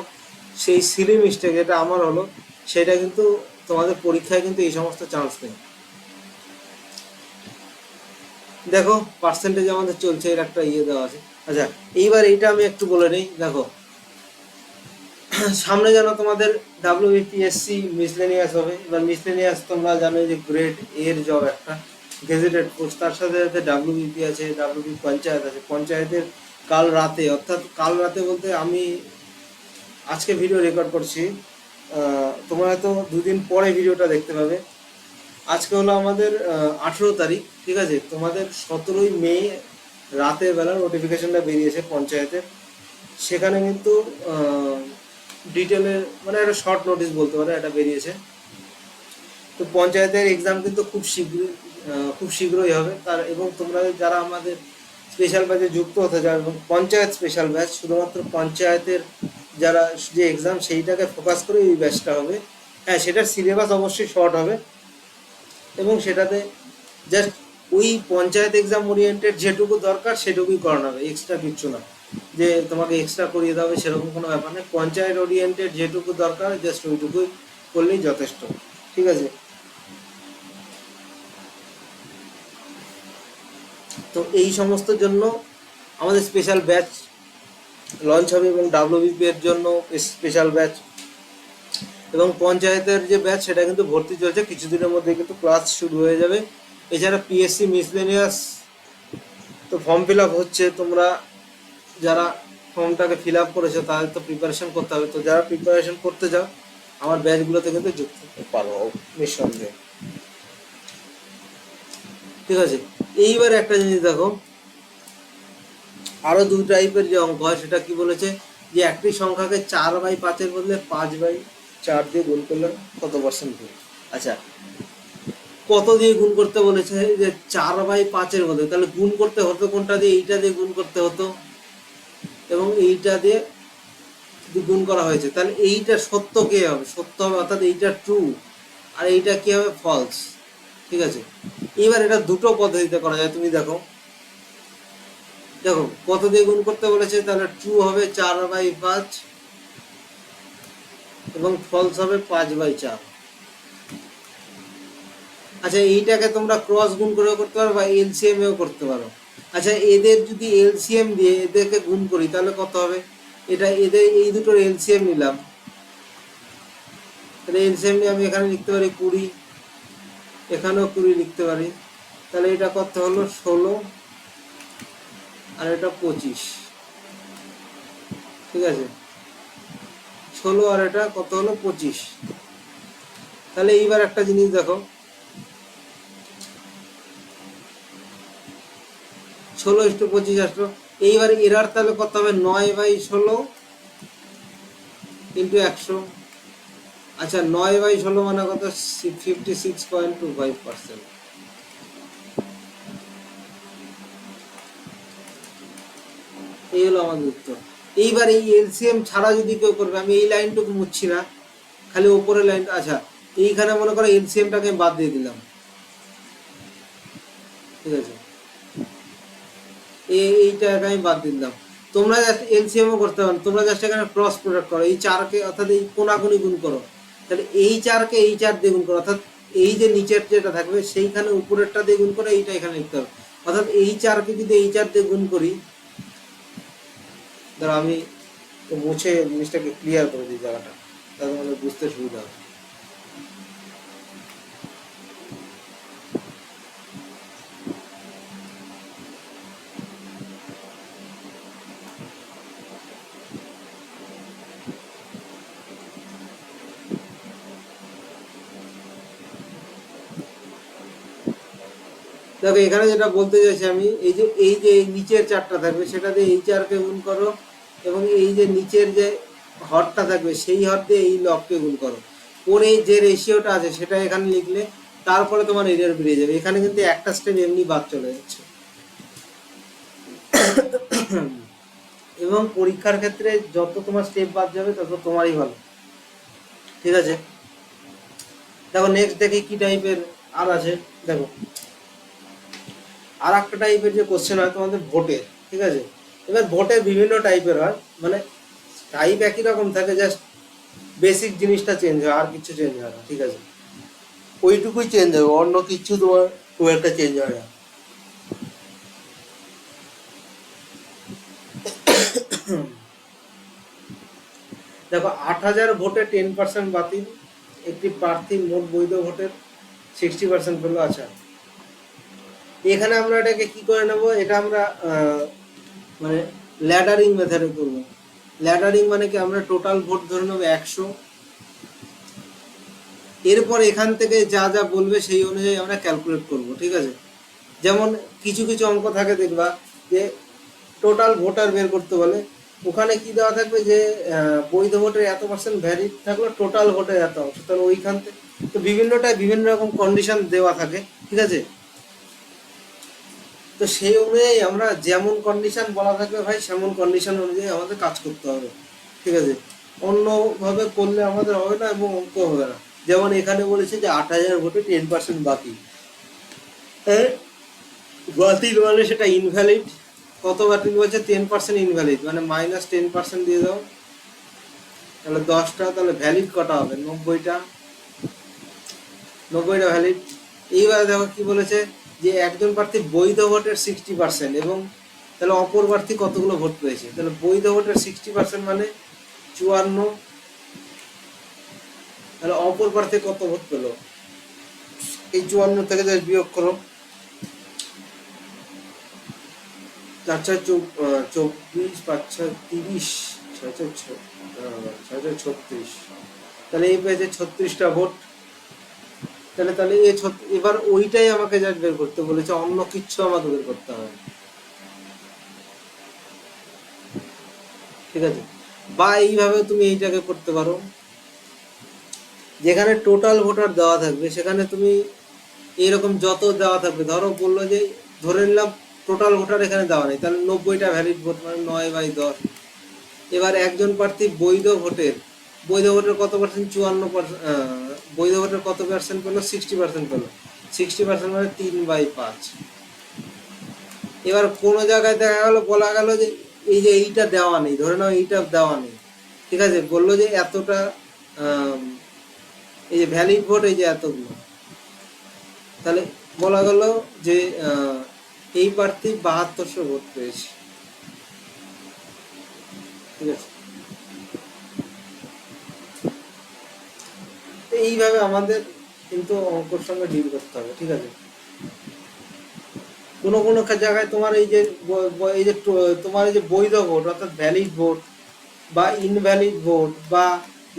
সেই সিলি মিস্টেক যেটা আমার হলো, সেটা কিন্তু তোমাদের পরীক্ষায় কিন্তু এই সমস্ত চান্স নেই। দেখো পার্সেন্টেজ আমাদের চলছে, এর একটা ইয়ে দেওয়া আছে। আচ্ছা এইবার এইটা আমি একটু বলে নিই। দেখো সামনে যেন তোমাদের ডাব্লিউবিপিএসসি মিসলেনিয়াস হবে। এবার মিসলেনিয়াস তোমরা জানো যে গ্রেড এর জব একটা গেজেটেড পোস্ট, তার সাথে সাথে ডাব্লিউবিপি আছে, ডাব্লিউবি পঞ্চায়েত আছে। পঞ্চায়েতের কাল রাতে, অর্থাৎ কাল রাতে বলতে আমি আজকে ভিডিও রেকর্ড করছি, তোমরা তো দুদিন পরে ভিডিওটা দেখতে পাবে। আজকে হলো আমাদের 18 তারিখ, ঠিক আছে। তোমাদের 17ই মে রাতের বেলা নোটিফিকেশনটা বেরিয়েছে পঞ্চায়েতের। সেখানে কিন্তু ডিটেলের মানে একটা শর্ট নোটিশ বলতে পারো, এটা বেরিয়েছে। তো পঞ্চায়েতের এক্সাম কিন্তু খুব শীঘ্রই হবে তার। এবং তোমরা যারা আমাদের স্পেশাল ব্যাচে যুক্ত হতে চাও, এবং পঞ্চায়েত স্পেশাল ব্যাচ, শুধুমাত্র পঞ্চায়েতের যারা যে এক্সাম সেইটাকে ফোকাস করে এই ব্যাচটা হবে। হ্যাঁ, সেটার সিলেবাস অবশ্যই শর্ট হবে, এবং সেটাতে জাস্ট ওই পঞ্চায়েত এক্সাম ওরিয়েন্টেড যেটুকু দরকার সেটুকুই করানো হবে, এক্সট্রা কিচ্ছু না যে তোমাকে এক্সট্রা করিয়ে দেওয়া হবে, সেরকম কোনো ব্যাপার নেই। পঞ্চায়েত ওরিয়েন্টেড যেটুকু দরকার জাস্ট ওইটুকুই করলেই যথেষ্ট, ঠিক আছে। তো এই সমস্ত জন্য আমাদের স্পেশাল ব্যাচ লঞ্চ হবে, এবং ডাব্লিউবিপি এর জন্য স্পেশাল ব্যাচ, এবং পঞ্চায়েতের যে ব্যাচ সেটা কিন্তু ভর্তি চলছে, কিছুদিনের মধ্যে কিন্তু ক্লাস শুরু হয়ে যাবে। এছাড়া পিএসসি মিসলেনিয়াস তো ফর্ম ফিল আপ হচ্ছে। তোমরা যারা ফর্মটাকে ফিল আপ করেছো তাদের তো প্রিপারেশন করতে হবে। তো যারা প্রিপারেশন করতে যাও আমার ব্যাচগুলোতে কিন্তু যুক্ত হতে পারো নিঃসন্দেহে, ঠিক আছে। এইবার একটা জিনিস দেখো, আরো 2 টাইপের যে অঙ্ক হয় সেটা কি বলেছে, যে একটি সংখ্যাকে 4/5 বদলে 5/4 দিয়ে গুণ করলে কত পার্সেন্ট ভুল। আচ্ছা, কত দিয়ে গুণ করতে বলেছে, যে 4/5 বদলে, তাহলে গুণ করতে হতো কোনটা দিয়ে, এইটা দিয়ে গুণ করতে হতো, এবং এইটা দিয়ে যদি গুণ করা হয়েছে তাহলে এইটা সত্য কে হবে, সত্য হবে, অর্থাৎ এইটা ট্রু, আর এইটা কি হবে, ফলস, ঠিক আছে। এবার এটা দুটো পদ্ধতিতে করা যায়। তুমি দেখো দেখো কত দিয়ে গুণ করতে বলেছে, তাহলে ট্রু হবে 4/5 এবং ফলস হবে 5/4। আচ্ছা, এইটাকে তোমরা ক্রস গুণ করেও করতে পারো বা এলসিএম এও করতে পারো। আচ্ছা, এদের যদি এলসিএম দিয়ে এদেরকে গুণ করি তাহলে কত হবে, এটা এদের এই দুটোর এলসিএম নিলাম, তাহলে এলসিএম নিয়ে আমি এখানে লিখতে পারি 20, এখানেও 20 লিখতে পারি। তাহলে এটা কত হলো 16, আর এটা 25, ঠিক আছে। 16 আর এটা কত হলো 25। তাহলে এইবার একটা জিনিস দেখো, 16:25 আসলো। এইবার এরার তাহলে কত হবে, 9/16 ইন্টু 100। আচ্ছা, 9/16 মানে কত, 56.25%। এই হলো আমাদের উত্তর। এইবার এই এলসিএম ছাড়া যদি কেউ করবে, আমি এই লাইনটুকু মুছছি না, খালি ওপরের লাইনটা। আচ্ছা, এইখানে মনে করো এলসিএমটাকে আমি বাদ দিয়ে দিলাম, ঠিক আছে, এইটাকে আমি বাদ দিলাম। তোমরা জাস্ট এলসিএমও করতে পারো, তোমরা জাস্ট এখানে ক্রস প্রোডাক্ট করো, এই 4কে অর্থাৎ এই কোনাকুনি গুণ করো, তাহলে এই 4কে এই 4 দিয়ে গুণ করো, অর্থাৎ এই যে নিচের যেটা থাকবে সেইখানে উপরেরটা দিয়ে গুণ করে এইটা এখানে লিখতে হবে। অর্থাৎ এই 4কে যদি এই 4 দিয়ে গুণ করি, ধরো আমি মুছে জিনিসটাকে ক্লিয়ার করে দিই জায়গাটা, তাহলে আমাদের বুঝতে সুবিধা হবে। দেখো এখানে যেটা বলতে চাইছি আমি, এই যে নিচের 4টা থাকবে সেটা দিয়ে এই 4কে গুণ করো, এবং এই যে নিচের যে হরটা থাকবে সেই হর দিয়ে এই লবকে গুণ করো, করে যে রেশিওটা আছে সেটা এখানে লিখলে তারপরে তোমার এরিয়ার বেরিয়ে যাবে। এখানে কিন্তু একটা স্টেপ এমনি বাদ চলে যাচ্ছে। এবং পরীক্ষার ক্ষেত্রে যত তোমার স্টেপ বাদ যাবে তত তোমারই ভালো, ঠিক আছে। দেখো নেক্সট দেখি কি টাইপের আর আছে। দেখো আর একটা টাইপের যে কোশ্চেন হয় তোমাদের ভোটের, ঠিক আছে। এবার ভোটের বিভিন্ন টাইপের হয়, মানে টাইপ একই রকম থাকে, জাস্ট বেসিক জিনিসটা চেঞ্জ হয়, আর কিছু চেঞ্জ হয় না, ঠিক আছে। ওইটুকুই চেঞ্জ হবে, অন্য কিছু তোমার খুব একটা চেঞ্জ হয় না। দেখো 8,000 ভোটে 10% বাতিল, একটি প্রার্থী মোট বৈধ ভোটের 60% পেলো। আচ্ছা, এখানে আমরা এটাকে কি করে নেব, এটা আমরা মানে ল্যাডারিং মেথডে করব। ল্যাডারিং মানে কি, আমরা টোটাল ভোট ধরে নেবো 100, এরপর এখান থেকে যা যা বলবে সেই অনুযায়ী আমরা ক্যালকুলেট করব, ঠিক আছে। যেমন কিছু কিছু অঙ্ক থাকে দেখবা যে টোটাল ভোটার বের করতে বলে, ওখানে কি দেওয়া থাকবে যে বৈধ ভোটের এত পার্সেন্ট ভ্যালিড থাকলো, টোটাল ভোটের এত অংশ, তাহলে ওইখান থেকে তো বিভিন্নটায় বিভিন্ন রকম কন্ডিশন দেওয়া থাকে, ঠিক আছে। তো সেই অনুযায়ী আমরা যেমন কন্ডিশন বলা থাকবে ভাই, সেমন কন্ডিশন অনুযায়ী আমাদের কাজ করতে হবে, ঠিক আছে। অন্যভাবে করলে আমাদের হবে না এবং অঙ্ক হবে না। যেমন এখানে বলেছে যে 8,000 ভোটে 10% বাতিল, বাতিল মানে সেটা ইনভ্যালিড। কত বাতিল বলছে? 10% ইনভ্যালিড, মানে -10% দিয়ে দাও, তাহলে 10টা, তাহলে ভ্যালিড কটা হবে? 90টা, 90টা ভ্যালিড। এইবার দেখো কি বলেছে যে একজন প্রার্থী বৈধ ভোটের 60%, এবং তাহলে অপর প্রার্থী কতগুলো ভোট পেয়েছে, তাহলে বৈধ ভোটের 60% মানে 54, তাহলে অপর প্রার্থী কত ভোট পেলো? এই 54 থেকে যদি বিয়োগ করো, 4×4 = 24, 5×6 = 30, 6×6 = 36, তাহলে এই পেয়েছে 36টা ভোট। তাহলে তাহলে এবার ওইটাই আমাকে যা বের করতে বলেছে, অন্য কিচ্ছু আমাকে বের করতে হবে, ঠিক আছে। বা এইভাবে তুমি এইটাকে করতে পারো, যেখানে টোটাল ভোটার দেওয়া থাকবে সেখানে তুমি এরকম যত দেওয়া থাকবে, ধরো বললো যে, ধরে নিলাম টোটাল ভোটার এখানে দেওয়া নেই, তাহলে 90টা ভ্যালিড ভোট, মানে 9/10। এবার একজন প্রার্থী বৈধ ভোটের কত পার্সেন্ট? 54%। বৈধ ভোটের কত পার্সেন্ট পেলো? 60% পেলো। 60% মানে 3/5। এবার কোনো জায়গায় দেখা গেল, বলা গেল যে এই যে এইটা দেওয়া নেই, ধরে নাও এইটা দেওয়া নেই, ঠিক আছে, বললো যে এতটা এই যে ভ্যালিড ভোট, এই যে এতগুলো, তাহলে বলা গেল যে এই প্রার্থী 7200 ভোট পেয়েছে, ঠিক আছে। তো এইভাবে আমাদের কিন্তু অঙ্কর সঙ্গে ডিল করতে হবে, ঠিক আছে। কোনো কোনো জায়গায় তোমার এই যে তোমার এই যে বৈধ ভোট, অর্থাৎ ভ্যালিড ভোট বা ইনভ্যালিড ভোট বা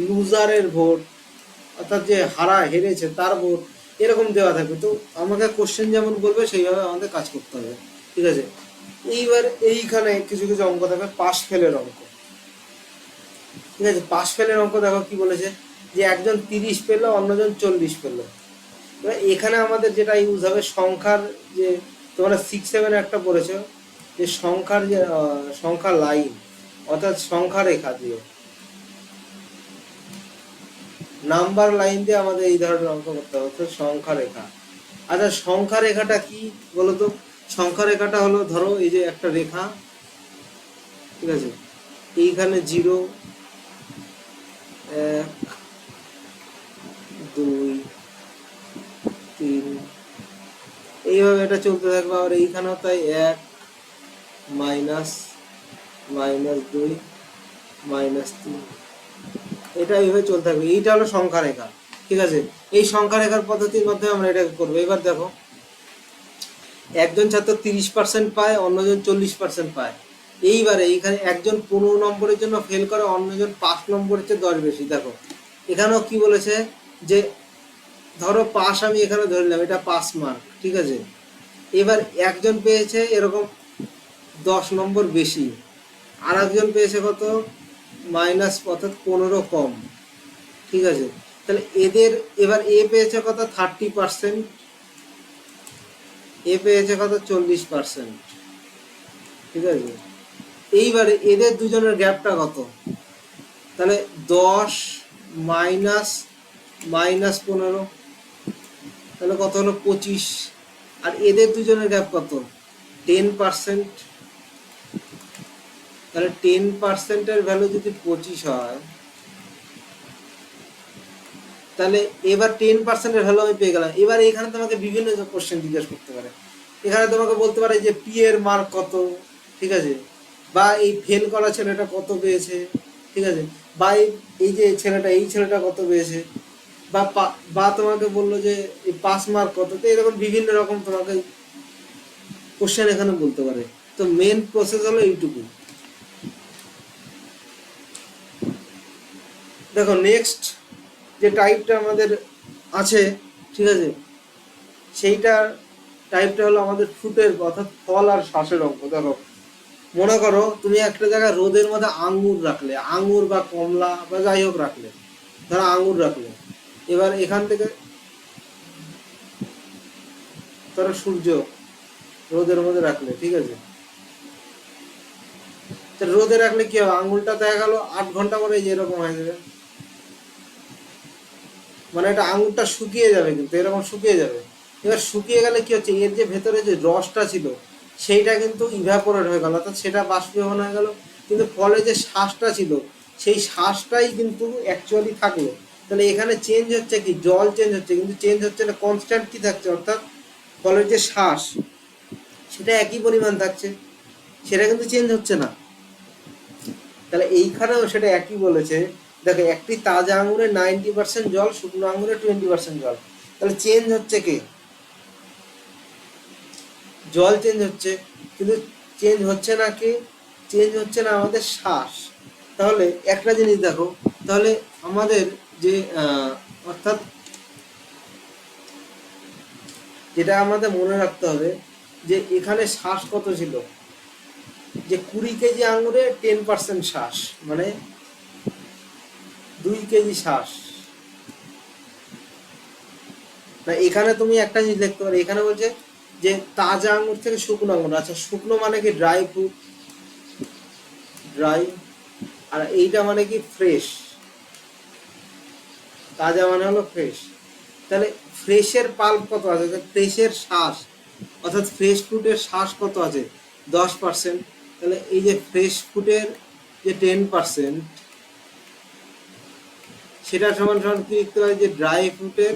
লুজারের ভোট, অর্থাৎ যে হেরেছে তার ভোট, এরকম দেওয়া থাকবে। তো আমাকে কোশ্চেন যেমন বলবে সেইভাবে আমাদের কাজ করতে হবে, ঠিক আছে। এইবার এইখানে কিছু কিছু অঙ্ক থাকবে পাস ফেলের অঙ্ক, ঠিক আছে। পাস ফেলের অঙ্ক দেখো কি বলেছে, যে একজন 30 পেলো, অন্যজন 40 পেলো। এবার এখানে আমাদের যেটা ইউজ হবে, সংখ্যার যে তোমরা 6-7 একটা পড়েছো, যে সংখ্যার যে সংখ্যা লাইন, অর্থাৎ সংখ্যা রেখা দিয়ে, নাম্বার লাইন দিয়ে আমাদের এই ধরনের অঙ্ক করতে হবে, অর্থাৎ সংখ্যা রেখা। আচ্ছা, সংখ্যা রেখাটা কি বলতো? সংখ্যা রেখাটা হলো, ধরো এই যে একটা রেখা, ঠিক আছে, এইখানে 0, 1, 2, 3, এইভাবে এটা চলতে থাকবে। আর এইখানেও তাই 1, -2, -3, এটা এইভাবে চলতে থাকবে। এইটা হলো সংখ্যা রেখা, ঠিক আছে। এই সংখ্যা রেখার পদ্ধতির মাধ্যমে আমরা এটাকে করবো। এবার দেখো, একজন ছাত্র 30% পায়, অন্যজন 40% পায়। এইবারে এইখানে একজন 15 নম্বরের জন্য ফেল করে, অন্যজন 5 নম্বরের চেয়ে 10 বেশি। দেখো এখানেও কি বলেছে, যে ধরো পাস আমি এখানে ধরলাম, এটা পাস মার্ক, ঠিক আছে। এবার একজন পেয়েছে এরকম 10 নম্বর বেশি, আর একজন পেয়েছে কত? মাইনাস, অর্থাৎ 15 কম, ঠিক আছে। তাহলে এদের এবার এ পেয়েছে কত? 30%, এ পেয়েছে কত? 40%, ঠিক আছে। এইবারে এদের দুজনের গ্যাপটা কত? তাহলে 10 মাইনাস -15, তাহলে কত হলো? 25। আর এদের দুজনের গ্যাপ কত? 10%, তাহলে 10%-এর ভ্যালু যদি 25 হয়, তাহলে এবার 10%-এর ভ্যালু আমি পেয়ে গেলাম। এবার এখানে তোমাকে বিভিন্ন কোশ্চেন জিজ্ঞেস করতে পারে। এখানে তোমাকে বলতে পারে যে পি এর মার্ক কত, ঠিক আছে, বা এই ফেল করা ছেলেটা কত পেয়েছে, ঠিক আছে, বা এই যে এই ছেলেটা কত পেয়েছে, বা তোমাকে বললো যে এই পাস মার্ক কত। তো এরকম বিভিন্ন রকম তোমাকে কোশ্চেন এখানে বলতে পারে। তো মেন প্রসেস হলো এইটুকু। দেখো নেক্সট যে টাইপটা আমাদের আছে, ঠিক আছে, সেইটা টাইপটা হলো আমাদের ফ্রুটের অর্থাৎ ফল আর শ্বাসের অঙ্ক। দেখো মনে করো তুমি একটা জায়গায় রোদের মধ্যে আঙ্গুর রাখলে, আঙ্গুর বা কমলা বা যাই হোক রাখলে, ধরো আঙ্গুর রাখলে, এবার এখান থেকে ধরো সূর্য রোদের মধ্যে রাখলে, ঠিক আছে, তো রোদে রাখলে কি হবে, আঙ্গুরটা দেখা গেল 8 ঘন্টা পরে যেরকম হয়ে যাবে, মানে এটা আঙুরটা শুকিয়ে যাবে, কিন্তু এরকম শুকিয়ে যাবে। এবার শুকিয়ে গেলে কি হচ্ছে, এর যে ভেতরে যে রসটা ছিল সেইটা কিন্তু ইভাপোরেট হয়ে গেল, অর্থাৎ সেটা বাষ্পীভবন হয়ে গেল, কিন্তু ফলে যে শ্বাসটা ছিল সেই শ্বাসটাই কিন্তু অ্যাকচুয়ালি থাকলো। তাহলে এখানে চেঞ্জ হচ্ছে কি, জল চেঞ্জ হচ্ছে, কিন্তু চেঞ্জ হচ্ছে না, কনস্ট্যান্ট কি থাকছে, অর্থাৎ ফলের যে শ্বাস সেটা একই পরিমাণ থাকছে, সেটা কিন্তু চেঞ্জ হচ্ছে না। তাহলে এইখানেও সেটা একই বলেছে। দেখো একটি তাজা আঙুরে 90% জল, শুকনো আঙুরে 20% জল। তাহলে চেঞ্জ হচ্ছে কে, জল চেঞ্জ হচ্ছে, কিন্তু চেঞ্জ হচ্ছে না কে, চেঞ্জ হচ্ছে না আমাদের শ্বাস। তাহলে একটা জিনিস দেখো, তাহলে আমাদের যে অর্থাৎ যেটা আমাদের মনে রাখতে হবে যে এখানে শ্বাস কত ছিল, যে 20 কেজি আঙুরে 10% শ্বাস, মানে 2 কেজি শ্বাস। না এখানে তুমি একটা জিনিস দেখতে পারো, এখানে বলছে যে তাজা আঙুর থেকে শুকনো আঙুর। আচ্ছা শুকনো মানে কি, ড্রাই ফ্রুট, ড্রাই, আর এইটা মানে কি ফ্রেশ, তাজা মানে হলো ফ্রেশ। তাহলে ফ্রেশের পাল্প কত আছে, ফ্রেশের শ্বাস অর্থাৎ ফ্রেশ ফ্রুটের শ্বাস কত আছে, 10%। তাহলে এই যে ফ্রেশ ফ্রুটের যে 10%, সেটা সমান সমান কি লিখতে পারি, যে ড্রাই ফ্রুটের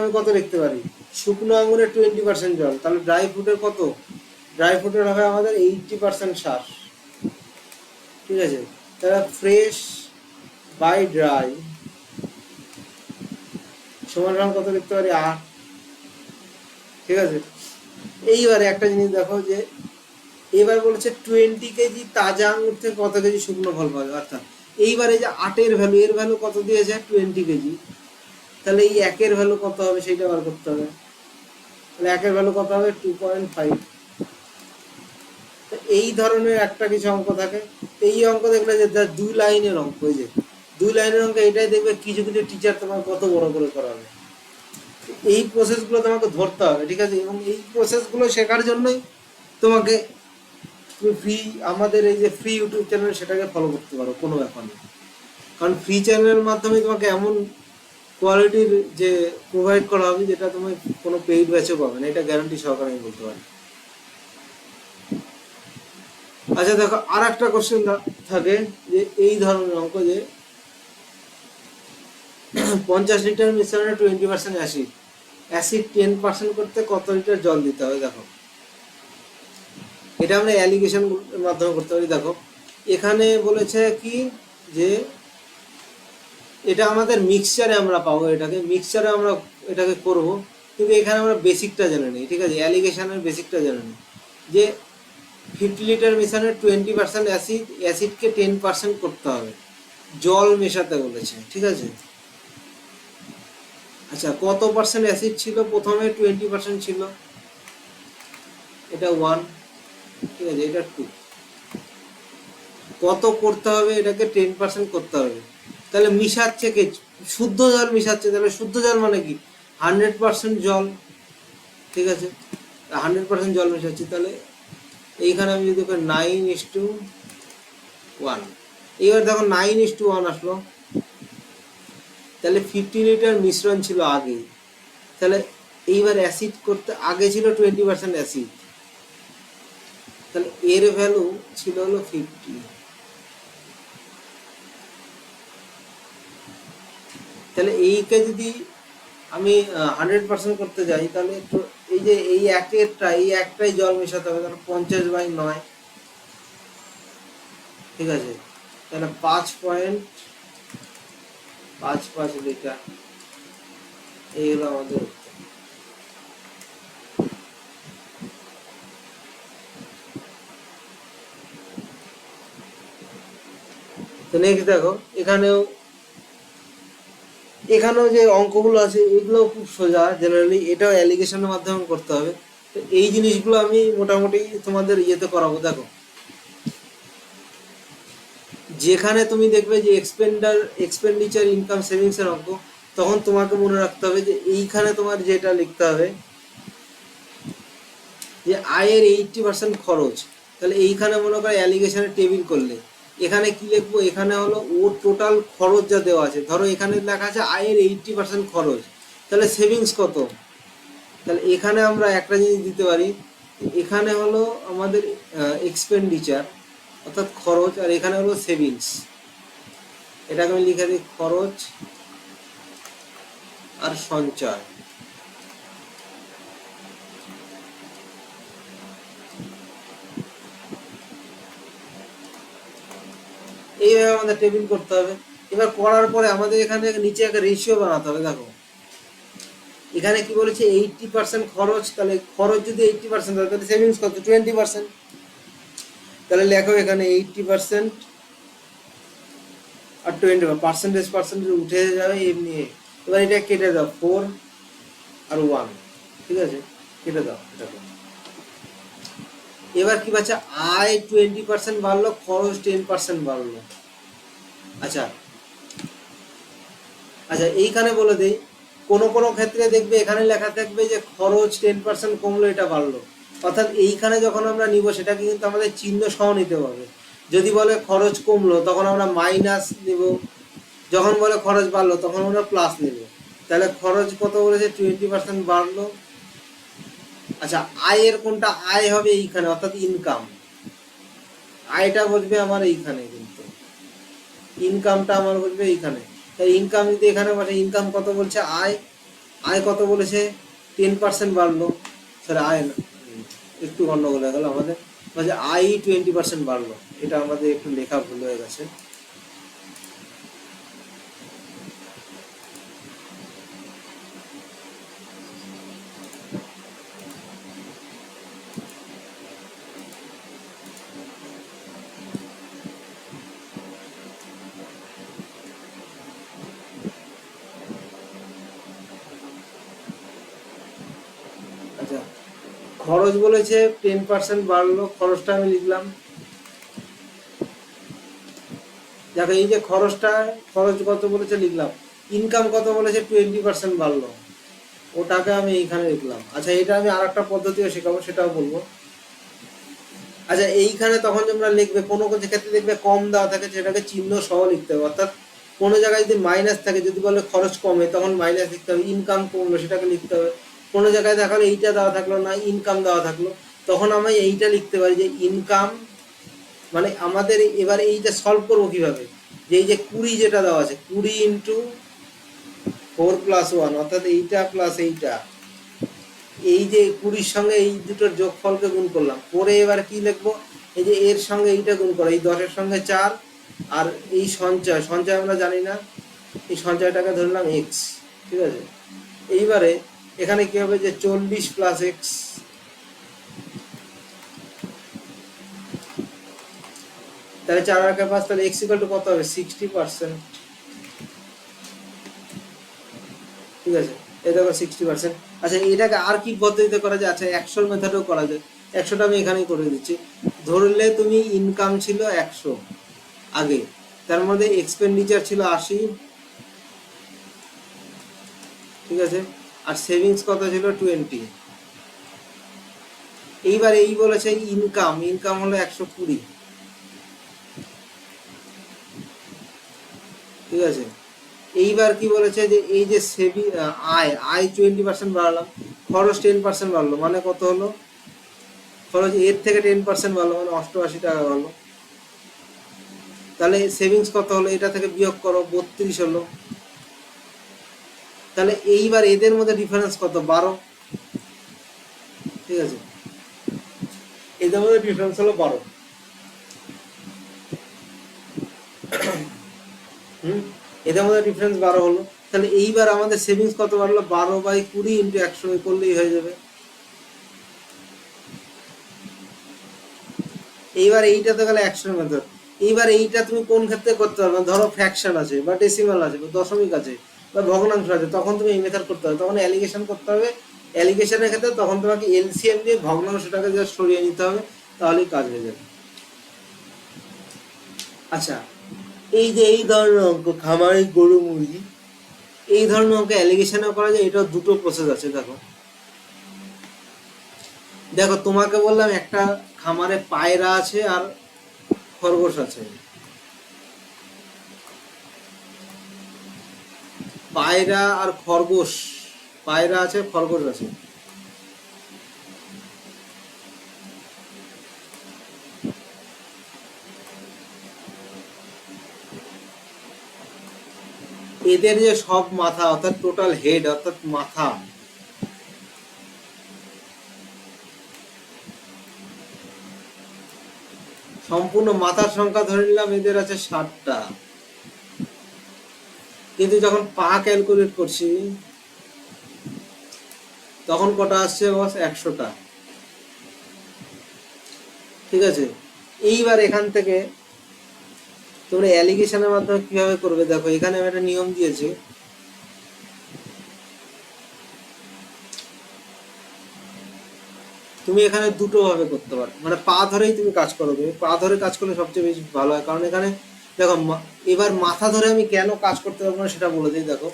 আমি কত লিখতে পারি, শুকনো আঙুরের 20% জল, তাহলে ড্রাই ফ্রুটের কত, ড্রাই ফ্রুটের হবে আমাদের 80% শ্বাস, ঠিক আছে। তাহলে ফ্রেশ বাই ড্রাই সমান সমান কত লিখতে পারি, 8, ঠিক আছে। এইবারে একটা জিনিস দেখো যে এবার বলেছে 20 কেজি তাজা আঙুর থেকে কত কেজি শুকনো ফল পাওয়া যায়, অর্থাৎ এইবারে যে 8-এর ভ্যালু, এর ভ্যালু কত দিয়েছে 20 কেজি, তাহলে এই 1-এর ভ্যালু কত হবে সেইটা বার করতে হবে। তাহলে 1-এর ভ্যালু কত হবে 2.5। এই ধরনের একটা কিছু অঙ্ক থাকে। এই অঙ্ক দেখলে যে 2 লাইনের অঙ্ক, ওই যে 2 লাইনের অঙ্ক, এটাই দেখবে কিছু কিছু টিচার তোমার কত বড় করে করাবে। এই প্রসেসগুলো তোমাকে ধরতে হবে, ঠিক আছে, এবং এই প্রসেসগুলো শেখার জন্যই তোমাকে তুমি ফ্রি, আমাদের এই যে ফ্রি ইউটিউব চ্যানেল সেটাকে ফলো করতে পারো, কোনো ব্যাপার নেই। কারণ ফ্রি চ্যানেলের মাধ্যমে তোমাকে এমন কোয়ালিটির যে প্রোভাইড করা হবে যেটা তুমি কোনো পেইড ব্যাচও পাবে না, এটা গ্যারান্টি সহকারে আমি বলতে পারি। আচ্ছা দেখো আর একটা কোশ্চেন থাকে যে এই ধরনের অঙ্ক, যে 50 লিটার মিশ্রণে 20% অ্যাসিড, অ্যাসিড 10% করতে কত লিটার জল দিতে হবে। দেখো এটা আমরা অ্যালিগেশন মাধ্যমে করতে পারি। দেখো এখানে বলেছে কি, যে এটা আমাদের মিক্সচারে আমরা পাবো, এটাকে মিক্সচারে আমরা এটাকে করব, কিন্তু এখানে আমরা বেসিকটা জেনে নিই, ঠিক আছে, অ্যালিগেশনের বেসিকটা জেনে নিই। যে 50 লিটার মিশ্রণে 20% অ্যাসিড, অ্যাসিডকে 10% করতে হবে, জল মেশাতে বলেছে, ঠিক আছে। আচ্ছা কত পার্সেন্ট অ্যাসিড ছিল, প্রথমে 20% ছিল, এটা 1, ঠিক আছে, এটা 2। কত করতে হবে, এটাকে 10% করতে হবে। তাহলে মিশাচ্ছে কে, শুদ্ধ জল মিশাচ্ছে, তাহলে শুদ্ধ জল মানে কি 100% জল, ঠিক আছে, 100% জল মিশাচ্ছি। তাহলে এইখানে আমি যদি 9:1, এইবার দেখো 9:1 আসলো। তাহলে 50 লিটার মিশ্রণ ছিল আগে, তাহলে এইবার অ্যাসিড করতে আগে ছিল 20% অ্যাসিড, তাহলে এর ভ্যালু ছিল হলো 50, তাহলে এইকে যদি আমি 100% করতে যাই, তাহলে একটু এই যে এই একটাই জল মেশাতে হবে, তাহলে 50/9, ঠিক আছে, তাহলে 5.55 লিটার, এই হলো আমাদের উত্তর। তো নেক্সট দেখো, এখানেও যে অঙ্কগুলো আছে এগুলো খুব সোজা, জেনারেলি এটাও অ্যালিগেশনের মাধ্যমে করতে হবে। তো এই জিনিসগুলো আমি মোটামুটি তোমাদের ইয়েতে করাবো। দেখো, যেখানে তুমি দেখবে যে এক্সপেন্ডিচার ইনকাম সেভিংস এর অঙ্ক, তখন তোমাকে মনে রাখতে হবে যে এইখানে তোমার যেটা লিখতে হবে যে আয়ের 80% খরচ। তাহলে এইখানে মনে করো অ্যালিগেশনের টেবিল করলে এখানে কি লিখবো, এখানে হলো ওর টোটাল খরচ যা দেওয়া আছে, ধরো এখানে লেখা আছে আয়ের 80% খরচ, তাহলে সেভিংস কত। তাহলে এখানে আমরা একটা জিনিস দিতে পারি, এখানে হলো আমাদের এক্সপেন্ডিচার অর্থাৎ খরচ, আর এখানে হলো সেভিংস। এটাকে আমি লিখে দিই খরচ আর সঞ্চয়। এইভাবে আমাদের টেবিল করতে হবে। এবার করার পরে আমাদের এখানে নিচে একটা রেশিও বানাতে হবে। দেখো এখানে কি বলেছে 80% খরচ, তাহলে খরচ যদি 80% হয় তাহলে সেভিংস কত, 20%। তাহলে লেখো এখানে 80% আর 20 পার্সেন্টেজ উঠে যাবে এমনি। এবার এটা কেটে দাও, 4 আর 1, ঠিক আছে, কেটে দাও এটাকে। এবার কি পাচ্ছে, আয় 20% বাড়লো, খরচ 10% বাড়লো। আচ্ছা আচ্ছা, এইখানে বলে দেই, কোনো কোনো ক্ষেত্রে দেখবে এখানে লেখা থাকবে যে খরচ 10% কমলো, এটা বাড়লো। অর্থাৎ এইখানে যখন আমরা নিব সেটাকে কিন্তু আমাদের চিহ্ন সহ নিতে হবে। যদি বলে খরচ কমলো তখন আমরা মাইনাস নিব, যখন বলে খরচ বাড়লো তখন আমরা প্লাস নিব। তাহলে খরচ কত বলেছে, 20% বাড়লো। আচ্ছা, আয়ের কোনটা আয় হবে, এইখানে অর্থাৎ ইনকাম। আয়টা বসবে আমার এইখানে, কিন্তু ইনকামটা আমার বসবে এইখানে। তাই ইনকাম যদি এখানে বসে, ইনকাম কত বলছে, আয়, আয় কত বলেছে, 10% বাড়লো। স্যার আয় না, একটু গন্ডগোল হয়ে গেল আমাদের, বলছে আয় 20% বাড়লো, এটা আমাদের একটু লেখা ভুল হয়ে গেছে। আচ্ছা, খরচ বলেছে 10% বাড়লো, খরচটা আমি লিখলাম। দেখো এই যে খরচটা, খরচ কত বলেছে লিখলাম, ইনকাম কত বলেছে 20% বাড়লো, ওটাকে আমি এইখানে লিখলাম। আচ্ছা, এটা আমি আর একটা পদ্ধতিও শেখাবো, সেটাও বলবো। আচ্ছা, এইখানে তখন তোমরা লিখবে, কোনো কোনো ক্ষেত্রে দেখবে কম দেওয়া থাকে, সেটাকে চিহ্ন সহ লিখতে হবে। অর্থাৎ কোনো জায়গায় যদি মাইনাস থাকে, যদি বলে খরচ কমে তখন মাইনাস লিখতে হবে, ইনকাম কমলো সেটাকে লিখতে হবে। কোনো জায়গায় দেখালো এইটা দেওয়া থাকলো না, ইনকাম দেওয়া থাকলো, তখন আমি এইটা লিখতে পারি যে ইনকাম, মানে আমাদের এবার এইটা সলভ করবো কিভাবে, যে এই যে 20 যেটা দেওয়া আছে, 20 ইন্টু 4+1, অর্থাৎ এইটা প্লাস এইটা, এই যে 20-র সঙ্গে এই দুটোর যোগফলকে গুণ করলাম করে এবার কি লিখবো, এই যে এর সঙ্গে এইটা গুণ করো, এই 10-এর সঙ্গে 4, আর এই সঞ্চয় আমরা জানি না, এই সঞ্চয়টাকে ধরলাম এক্স, ঠিক আছে। এইবারে এখানে কি হবে, যে 40 প্লাস এক্স, তাহলে 4 আর 5, তাহলে এক্স ইকুয়াল টু কত হবে, 60%, ঠিক আছে, এই দেখো 60%। আচ্ছা, এটাকে আর কি পদ্ধতিতে করা যায়, আচ্ছা 100 মেথডেও করা যায়। 100টা আমি এখানেই করে দিচ্ছি। ধরলে তুমি ইনকাম ছিল 100 আগে, তার মধ্যে এক্সপেন্ডিচার ছিল 80, ঠিক আছে, আর সেভিংস কত ছিল 20। এইবার এই বলেছে ইনকাম হলো 120, ঠিক আছে। এইবার কি বলেছে, যে এই যে আয় 20% বাড়ালাম, খরচ 10% বাড়লো, মানে কত হলো, খরচ এর থেকে 10% বাড়লো, মানে 88 টাকা বাড়লো। তাহলে সেভিংস কত হলো, এটা থেকে বিয়োগ করো, 32 হলো। তাহলে এইবার এদের মধ্যে ডিফারেন্স কত? 12। ঠিক আছে, এদের মধ্যে ডিফারেন্স হলো 12। এদের মধ্যে ডিফারেন্স 12 হলো। তাহলে এইবার আমাদের সেভিংস কত বাড়লো? 12/20 ইন্টু 100 করলেই হয়ে যাবে। এইবার এইটাতে গেলে 100 মেথড। এইবার এইটা তুমি কোন ক্ষেত্রে করতে পারবে? ধরো ফ্র্যাকশন আছে বা ডেসিমাল আছে বা দশমিক আছে বা ভগ্নাংশ আছে, তখন তুমি এই মেথড করতে হবে। তখন অ্যালিগেশন করতে হবে। অ্যালিগেশনের ক্ষেত্রে তখন তোমাকে এলসিএম দিয়ে ভগ্নাংশটাকে জাস্ট সরিয়ে নিতে হবে, তাহলেই কাজ হয়ে যাবে। আচ্ছা, এই যে এই ধরনের অঙ্ক, খামারি গরু মুরগি, এই ধরনের অঙ্ক অ্যালিগেশনও করা যায়। এটাও দুটো প্রসেস আছে। দেখো দেখো তোমাকে বললাম একটা খামারে পায়রা আছে আর খরগোশ আছে। পায়রা আর খরগোশ, পায়রা আছে খরগোশ আছে। এদের যে সব মাথা, অর্থাৎ টোটাল হেড, অর্থাৎ মাথা, সম্পূর্ণ মাথার সংখ্যা ধরে নিলাম এদের আছে 60টা। কিন্তু যখন পা ক্যালকুলেট করছি তখন কটা আসছে? বস 100টা। ঠিক আছে, এইবার এখান থেকে তোমরা অ্যালিগেশনের মাধ্যমে কিভাবে করবে? দেখো এখানে আমি একটা নিয়ম দিয়েছি। তুমি এখানে দুটো ভাবে করতে পারো, মানে পা ধরেই তুমি কাজ করো। তুমি পা ধরে কাজ করলে সবচেয়ে বেশি ভালো হয়, কারণ এখানে দেখো এবার মাথা ধরে আমি কেন কাজ করতে পারবো না সেটা বলে দিই। দেখো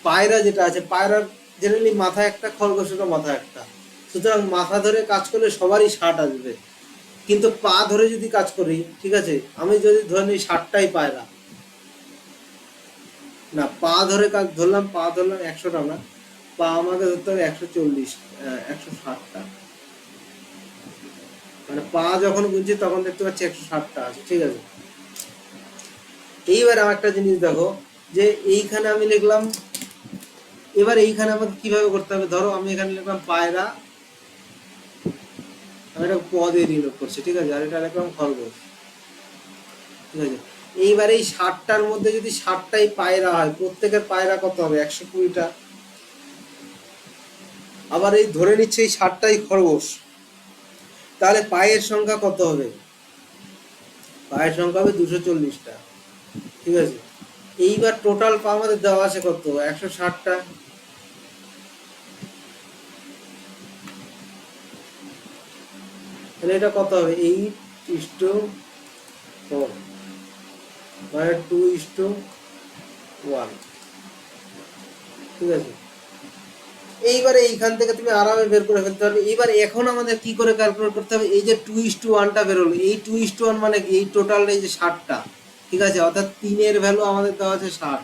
পায়রা যেটা আছে, পায়রার জেনারেলি মাথা একটা, খরগোশেরও মাথা একটা। সুতরাং মাথা ধরে কাজ করলে সবারই 60 আসবে। কিন্তু পা ধরে যদি কাজ করি, ঠিক আছে, আমি যদি ধরে নিই 60টাই পায়রা, না পা ধরে কাজ ধরলাম, পা ধরলাম 100টা না, পা আমাকে ধরতে হবে 140, 160টা। মানে পা যখন গুনছি তখন দেখতে পাচ্ছি 160টা আছে। ঠিক আছে, এইবার আমার একটা জিনিস দেখো, যে এইখানে আমি লিখলাম, এবার এইখানে আমাকে কিভাবে করতে হবে? ধরো আমি এখানে লিখলাম পায়রা, আমি একটা প দিয়ে ডিনোট করছি। ঠিক আছে, আর এটা লিখলাম খরগোশ। ঠিক আছে, এইবার এই 60টার মধ্যে যদি 60টাই পায়রা হয়, প্রত্যেকের পায়রা কত হবে? 120টা। আবার এই ধরে নিচ্ছে এই 60টাই খরগোশ, তাহলে পায়ের সংখ্যা কত হবে? পায়ের সংখ্যা হবে 240টা। ঠিক আছে, এইবার টোটাল পা আমাদের দেওয়া আছে কত? 160টা। তাহলে এটা কত হবে? 8:4, মানে 2:1। ঠিক আছে, এইবারে এইখান থেকে তুমি আরামে বের করে ফেলতে পারবে। এইবার এখন আমাদের কি করে ক্যালকুলেট করতে হবে? এই যে 2:1টা বেরোলো, এই 2:1 মানে এই টোটাল এই যে 60টা। ঠিক আছে, অর্থাৎ 3-এর ভ্যালু আমাদের দেওয়া আছে 60।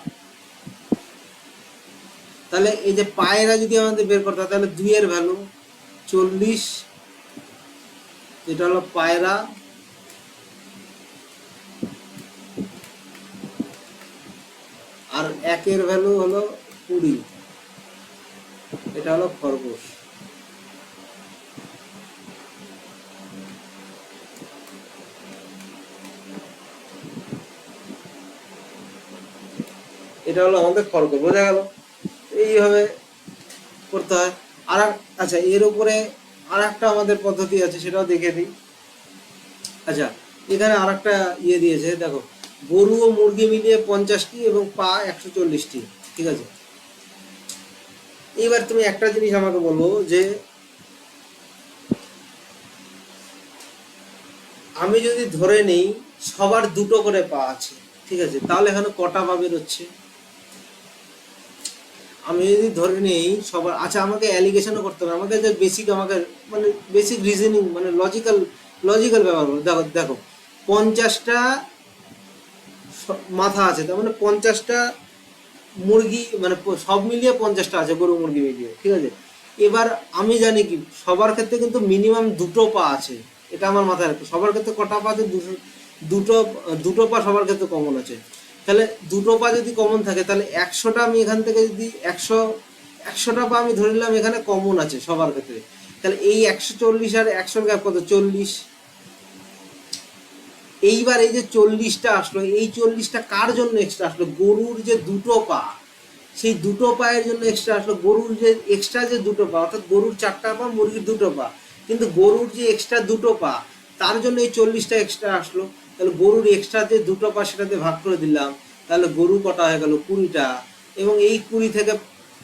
তাহলে এই যে পায়রা যদি আমাদের বের করতে হয়, তাহলে 2-এর ভ্যালু 40, এটা হলো পায়রা। আর 1-এর ভ্যালু হলো 20, এটা হলো খরগোশ। এটা হলো আমাদের খরগোশ, বোঝা গেল? এইভাবে করতে হয়। আর আচ্ছা, এর উপরে আর একটা আমাদের পদ্ধতি আছে, সেটাও দেখে দিই। আচ্ছা, এখানে আর একটা ইয়ে দিয়েছে, দেখো গরু ও মুরগি মিলিয়ে 50টি এবং পা 140টি। ঠিক আছে, এইবার তুমি একটা জিনিস আমাকে বলো, যে আমি যদি ধরে নেই সবার দুটো করে পা আছে, ঠিক আছে, তাহলে এখানে কটা পা বেরোচ্ছে? আমি যদি ধরে নেই সবার, আচ্ছা আমাকে অ্যালিগেশনও করতে হবে, আমাকে যে বেসিক, আমাকে মানে বেসিক রিজনিং, মানে লজিক্যাল ব্যাপার। দেখো দেখো 50টা মাথা আছে, তার মানে 50টা মুরগি, মানে সব মিলিয়ে 50টা আছে, গরু মুরগি মিলিয়ে। ঠিক আছে, এবার আমি জানি কি সবার ক্ষেত্রে কিন্তু মিনিমাম দুটো পা আছে, এটা আমার মাথায় রাখো। সবার ক্ষেত্রে কটা পা আছে? দুটো দুটো পা সবার ক্ষেত্রে কমন আছে। তাহলে দুটো পা যদি কমন থাকে তাহলে 100টা আমি এখান থেকে যদি 100টা পা আমি ধরে নিলাম এখানে কমন আছে সবার ক্ষেত্রে, তাহলে এই 140 আর 100 গ্যাপ কত 40। এইবার এই যে 40টা আসলো, এই 40টা কার জন্য এক্সট্রা আসলো? গরুর যে দুটো পা, সেই দুটো পায়ের জন্য এক্সট্রা আসলো। গরুর যে এক্সট্রা যে দুটো পা, অর্থাৎ গরুর 4টা পা, মুরগির দুটো পা, কিন্তু গরুর যে এক্সট্রা দুটো পা তার জন্য এই 40টা এক্সট্রা আসলো। তাহলে গরুর এক্সট্রা যে দুটো পা সেটাতে ভাগ করে দিলাম, তাহলে গরু কটা হয়ে গেল 20টা, এবং এই 20 থেকে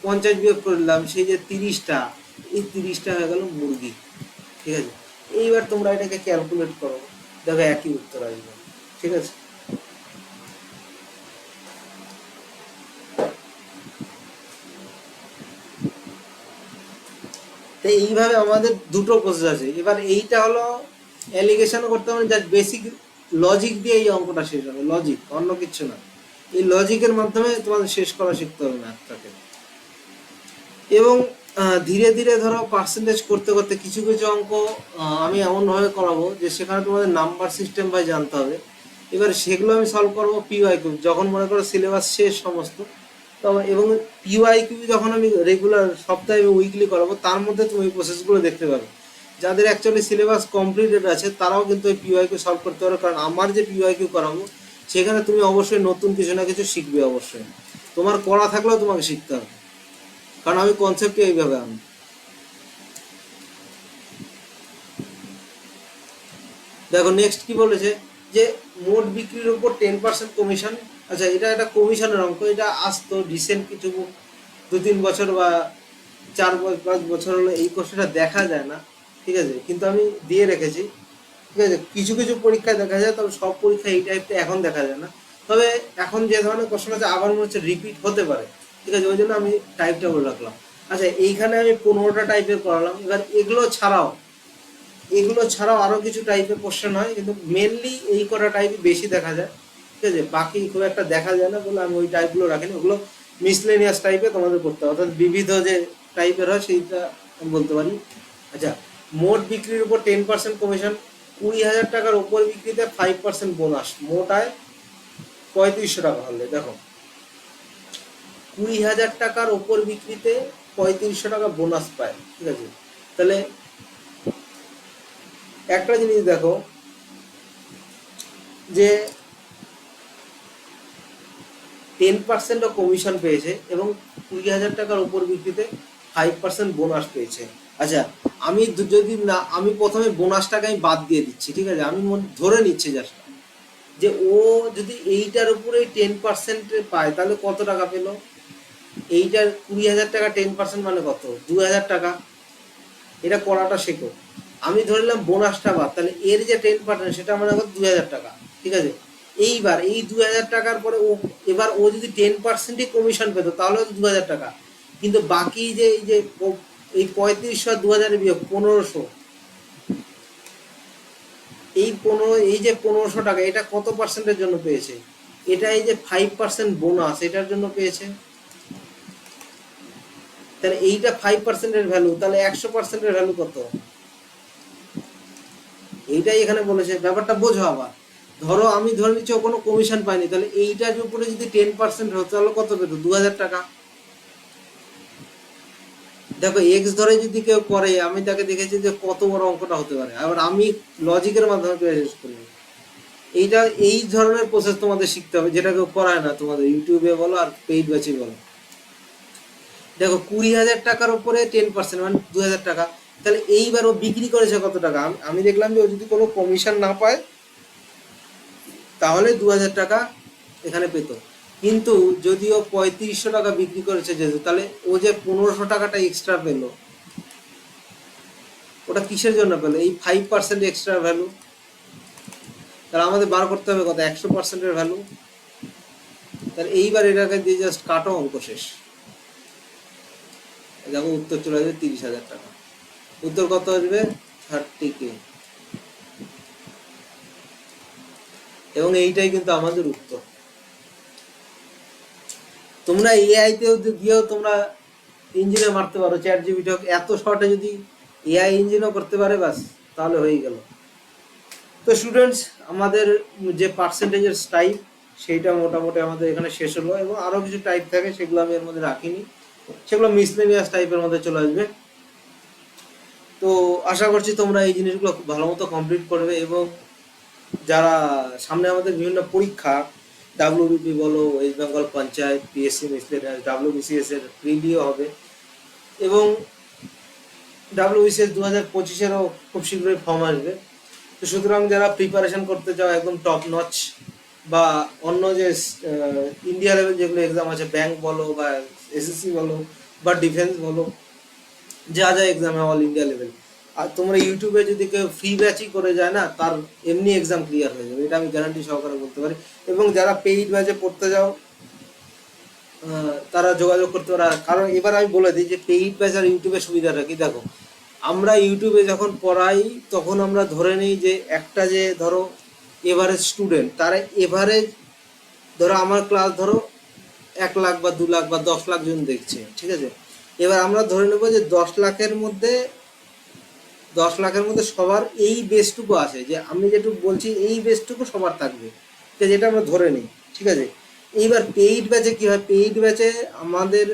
50 বিয়োগ করে দিলাম, সেই যে 30টা, এই 30টা হয়ে গেল মুরগি। ঠিক আছে, এইবার তোমরা এটাকে ক্যালকুলেট করো, দেখো একই উত্তর আসবে। ঠিক আছে, তো এইভাবে আমাদের দুটো প্রসেস আছে। এবার এইটা হলো অ্যালিগেশনও করতে হবে, জাস্ট বেসিক লজিক দিয়ে এই অঙ্কটা শেষ হবে, লজিক, অন্য কিছু না। এই লজিকের মাধ্যমে তোমাদের শেষ করা শিখতে হবে ম্যাথটাকে। এবং ধীরে ধীরে ধরো পার্সেন্টেজ করতে করতে কিছু কিছু অঙ্ক আমি এমনভাবে করাবো যে সেখানে তোমাদের নাম্বার সিস্টেম বাই জানতে হবে। এবার সেগুলো আমি সলভ করবো পিওয়াই কিউ, যখন মনে করো সিলেবাস শেষ সমস্ত। তবে এবং পিওয়াই কিউ যখন আমি রেগুলার সপ্তাহে উইকলি করাবো, তার মধ্যে তুমি ওই প্রসেসগুলো দেখতে পাবে। যাদের অ্যাকচুয়ালি সিলেবাস কমপ্লিটেড আছে তারাও কিন্তু ওই পিওয়াই কিউ সলভ করতে পারো, কারণ আমার যে পিওয়াই কিউ করাবো সেখানে তুমি অবশ্যই নতুন কিছু না কিছু শিখবে। অবশ্যই তোমার করা থাকলেও তোমাকে শিখতে হবে, কারণ আমি কনসেপ্টে এইভাবে আনি। দেখো নেক্সট কি বলেছে, যে মোট বিক্রির উপর 10% কমিশন। আচ্ছা, এটা একটা কমিশনের অঙ্ক, এটা আসতো রিসেন্ট কিছু 2-3 বছর বা 4-5 বছর হলো এই কোশ্চেনটা দেখা যায় না। ঠিক আছে, কিন্তু আমি দিয়ে রেখেছি। ঠিক আছে, কিছু কিছু পরীক্ষায় দেখা যায়, তবে সব পরীক্ষায় এই টাইপটা এখন দেখা যায় না। তবে এখন যে ধরনের কোশ্চেন আছে আবার মনে হচ্ছে রিপিট হতে পারে। ঠিক আছে, ওই জন্য আমি টাইপটা বলে রাখলাম। আচ্ছা, এইখানে আমি 15টা টাইপের করালাম। এবার এগুলো ছাড়াও আরো কিছু টাইপের কোশ্চেন হয়, কিন্তু মেনলি এই কটা টাইপই বেশি দেখা যায়। ঠিক আছে, বাকি খুব একটা দেখা যায় না বলে আমি ওই টাইপগুলো রাখিনি। ওগুলো মিসলেনিয়াস টাইপে তোমাদের করতে হবে, অর্থাৎ বিবিধ যে টাইপের হয় সেইটা আমি বলতে পারি। আচ্ছা, মোট বিক্রির উপর 10% কমিশন, 20,000 টাকার উপর বিক্রিতে 5% বোনাস, মোট আয় 3500 টাকা হলে। দেখো 20,000 টাকার উপর বিক্রিতে 3500 টাকা বোনাস পায়। ঠিক আছে, তাহলে একটা জিনিস দেখো, যে 10% কমিশন পেয়েছে এবং 20,000 টাকার উপর বিক্রিতে 5% বোনাস পেয়েছে। আচ্ছা, আমি যদি না, আমি প্রথমে বোনাসটাকে আমি বাদ দিয়ে দিচ্ছি। ঠিক আছে, আমি ধরে নিচ্ছি জাস্ট যে ও যদি এইটার উপরে 10% পায় তাহলে কত টাকা পেল। এইটার 20,000 টাকা 10% মানে কত, 2,000 টাকা। এটা করাটা শেখো। আমি ধরলাম বোনাসটা বাদ, তাহলে এর যে 10% সেটা মানে কত, 2,000 টাকা। ঠিক আছে, এইবার এই 2,000 টাকার পরে এবার ও যদি 10%ই কমিশন পেত তাহলে 2,000 টাকা, কিন্তু বাকি যে এই 3500 আর 2,000 বিয়োগ 1500, এই যে 1500 টাকা এটা কত পার্সেন্টের জন্য পেয়েছে? এটা এই যে 5% বোনাস এটার জন্য পেয়েছে। তাহলে এইটা 5%-এর ভ্যালু, তাহলে 100%-এর ভ্যালু কত? এইটাই এখানে বলেছে। ব্যাপারটা বোঝো। আবার ধরো আমি ধরে নিচ্ছি ও কোনো কমিশন পাইনি, তাহলে এইটার উপরে যদি 10% হতো তাহলে কত পেতো, 2,000 টাকা। দেখো এক্স ধরে যদি কেউ করে, আমি তাকে দেখেছি যে কত বড় অঙ্কটা হতে পারে। আবার আমি লজিকের মাধ্যমে শেষ করি। এইটা এই ধরনের প্রসেস তোমাদের শিখতে হবে, যেটা কেউ করায় না তোমাদের ইউটিউবে বলো আর পেইড ব্যাচে বলো। দেখো 20,000 টাকার উপরে 10% মানে 2,000 টাকা। তাহলে এইবার ও বিক্রি করেছে কত টাকা? আমি দেখলাম যে ও যদি কোনো কমিশন না পায় তাহলে 2,000 টাকা এখানে পেত। কিন্তু যদিও 3500 টাকা বিক্রি করেছে যেহেতু, তাহলে ও যে 1500 টাকাটা এক্সট্রা পেল, ওটা কিসের জন্য পেলো? এই 5% এক্সট্রা ভ্যালু। তাহলে আমাদের বার করতে হবে কত, 100%-এর ভ্যালু। তাহলে এইবার এটাকে দিয়ে জাস্ট কাটো, অঙ্ক শেষ। দেখো উত্তর চলে আসবে 30,000 টাকা। উত্তর কত আসবে, 30K। এবং এইটাই কিন্তু আমাদের উত্তর। তোমরা এআই তেও গিয়েও তোমরা ইঞ্জিনে মারতে পারো, চ্যাট জিপিটি হোক, এত শর্টে যদি এআই ইঞ্জিনও করতে পারে বাস, তাহলে হয়ে গেল। তো স্টুডেন্টস, আমাদের যে পার্সেন্টেজের টাইপ সেইটা মোটামুটি আমাদের এখানে শেষ হলো, এবং আরও কিছু টাইপ থাকে সেগুলো আমি এর মধ্যে রাখিনি, সেগুলো মিসলেনিয়াস টাইপের মধ্যে চলে আসবে। তো আশা করছি তোমরা এই জিনিসগুলো খুব ভালো মতো কমপ্লিট করবে, এবং যারা সামনে আমাদের বিভিন্ন পরীক্ষা, ডাব্লিউবিপি বলো, West Bengal panchayat, PSC miscellaneous, WBCS এর প্রিলিও হবে, এবং ডাব্লিউবিসিএস 2025-এরও খুব শীঘ্রই ফর্ম আসবে। তো সুতরাং যারা প্রিপারেশন করতে চাও একদম টপ নচ, বা অন্য যে ইন্ডিয়া লেভেল যেগুলো এক্সাম আছে, ব্যাংক বলো বা এসএসসি বলো বা ডিফেন্স বলো, যা যা এক্সামে অল ইন্ডিয়া লেভেল, আর তোমরা ইউটিউবে যদি কেউ ফ্রি ব্যাচই করে যায় না, তার এমনি এক্সাম ক্লিয়ার হয়ে যাবে, এটা আমি গ্যারান্টি সহকারে বলতে পারি। এবং যারা পেইড ব্যাচে পড়তে যাও তারা যোগাযোগ করতে পারে। কারণ এবার আমি বলে দিই যে পেইড ব্যাচ আর ইউটিউবের সুবিধাটা কি, দেখো আমরা ইউটিউবে যখন পড়াই তখন আমরা ধরে নিই যে একটা যে ধরো এভারেজ স্টুডেন্ট, তারা এভারেজ ধরো আমার ক্লাস ধরো 1 লাখ বা 2 লাখ বা 10 লাখ জন দেখছে, ঠিক আছে। এবার আমরা ধরে নেবো যে 10 লাখের মধ্যে সবার এই বেসটুকু আছে, যে আমি যেটুকু বলছি এই বেসটুকু সবার থাকবে, ঠিক আছে, যেটা আমরা ধরে নিই, ঠিক আছে। এইবার পেইড ব্যাচে কি হয়, পেইড ব্যাচে আমাদের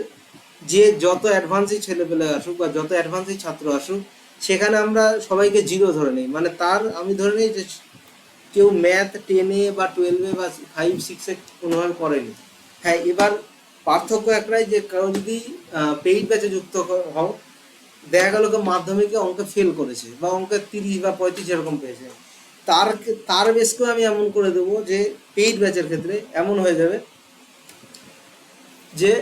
যে যত অ্যাডভান্সই ছেলেপেলে আসুক বা যত অ্যাডভান্সই ছাত্র আসুক, সেখানে আমরা সবাইকে 0 ধরে নিই, মানে তার আমি ধরে নিই যে কেউ ম্যাথ 10-এ বা 12-এ বা 5-6-এ কোনোভাবে করেনি। হ্যাঁ, এবার পার্থক্য একটাই যে কারো যদি পেইড ব্যাচে যুক্ত হও, দেখা গেল কেউ মাধ্যমিকে অঙ্কে ফেল করেছে বা অঙ্কে 30 বা 35 এরকম পেয়েছে, তার তার বেসকেও আমি এমন করে দেবো যে পেইড ব্যাচের ক্ষেত্রে এমন হয়ে যাবে যে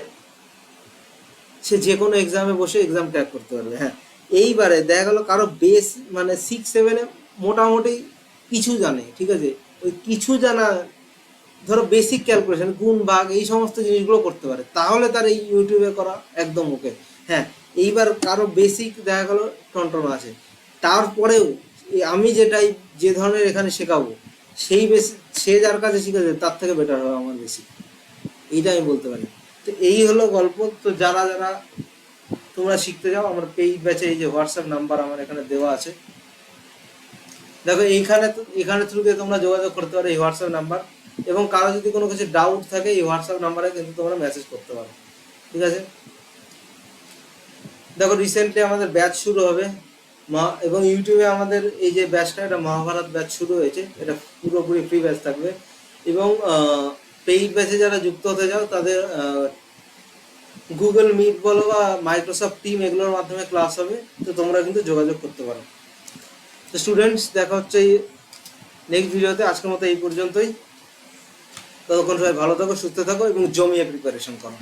সে যে কোনো এক্সামে বসে এক্সাম ক্র্যাক করতে পারবে। হ্যাঁ, এইবারে দেখা গেল কারো বেস মানে 6-7-এ মোটামুটি কিছু জানে, ঠিক আছে, ওই কিছু জানা ধরো বেসিক ক্যালকুলেশন, গুণ ভাগ, এই সমস্ত জিনিসগুলো করতে পারে, তাহলে তার এই ইউটিউবে করা একদম ওকে। হ্যাঁ, এইবার কারো বেসিক দেখা গেল টনটন আছে, তারপরেও আমি যেটাই যে ধরনের এখানে শেখাবো, সেই বেসিক সে যার কাছে শিখেছে তার থেকে বেটার হবে আমার বেসিক, এইটা আমি বলতে পারি। তো এই হলো গল্প। তো যারা যারা তোমরা শিখতে যাও, আমার পেইড ব্যাচে এই যে হোয়াটসঅ্যাপ নাম্বার আমার এখানে দেওয়া আছে, দেখো এখানে থ্রু দিয়ে তোমরা যোগাযোগ করতে পারো এই হোয়াটসঅ্যাপ নাম্বার, এবং কারো যদি কোনো কিছু ডাউট থাকে এই হোয়াটসঅ্যাপ নাম্বারে কিন্তু তোমরা মেসেজ করতে পারো, ঠিক আছে। দেখো রিসেন্টলি আমাদের ব্যাচ শুরু হবে এবং ইউটিউবে আমাদের এই যে ব্যাচটা, এটা মহাভারত ব্যাচ শুরু হয়েছে, এটা পুরোপুরি ফ্রি ব্যাচ থাকবে, এবং পেইড ব্যাচে যারা যুক্ত হতে যাও তাদের গুগল মিট বলো বা মাইক্রোসফট টিম এগুলোর মাধ্যমে ক্লাস হবে, তো তোমরা কিন্তু যোগাযোগ করতে পারো। তো স্টুডেন্টস, দেখা হচ্ছে নেক্সট ভিডিওতে। আজকের মতো এই পর্যন্তই। ততক্ষণ সবাই ভালো থাকো, সুস্থ থাকো এবং জমিয়ে প্রিপারেশন করো।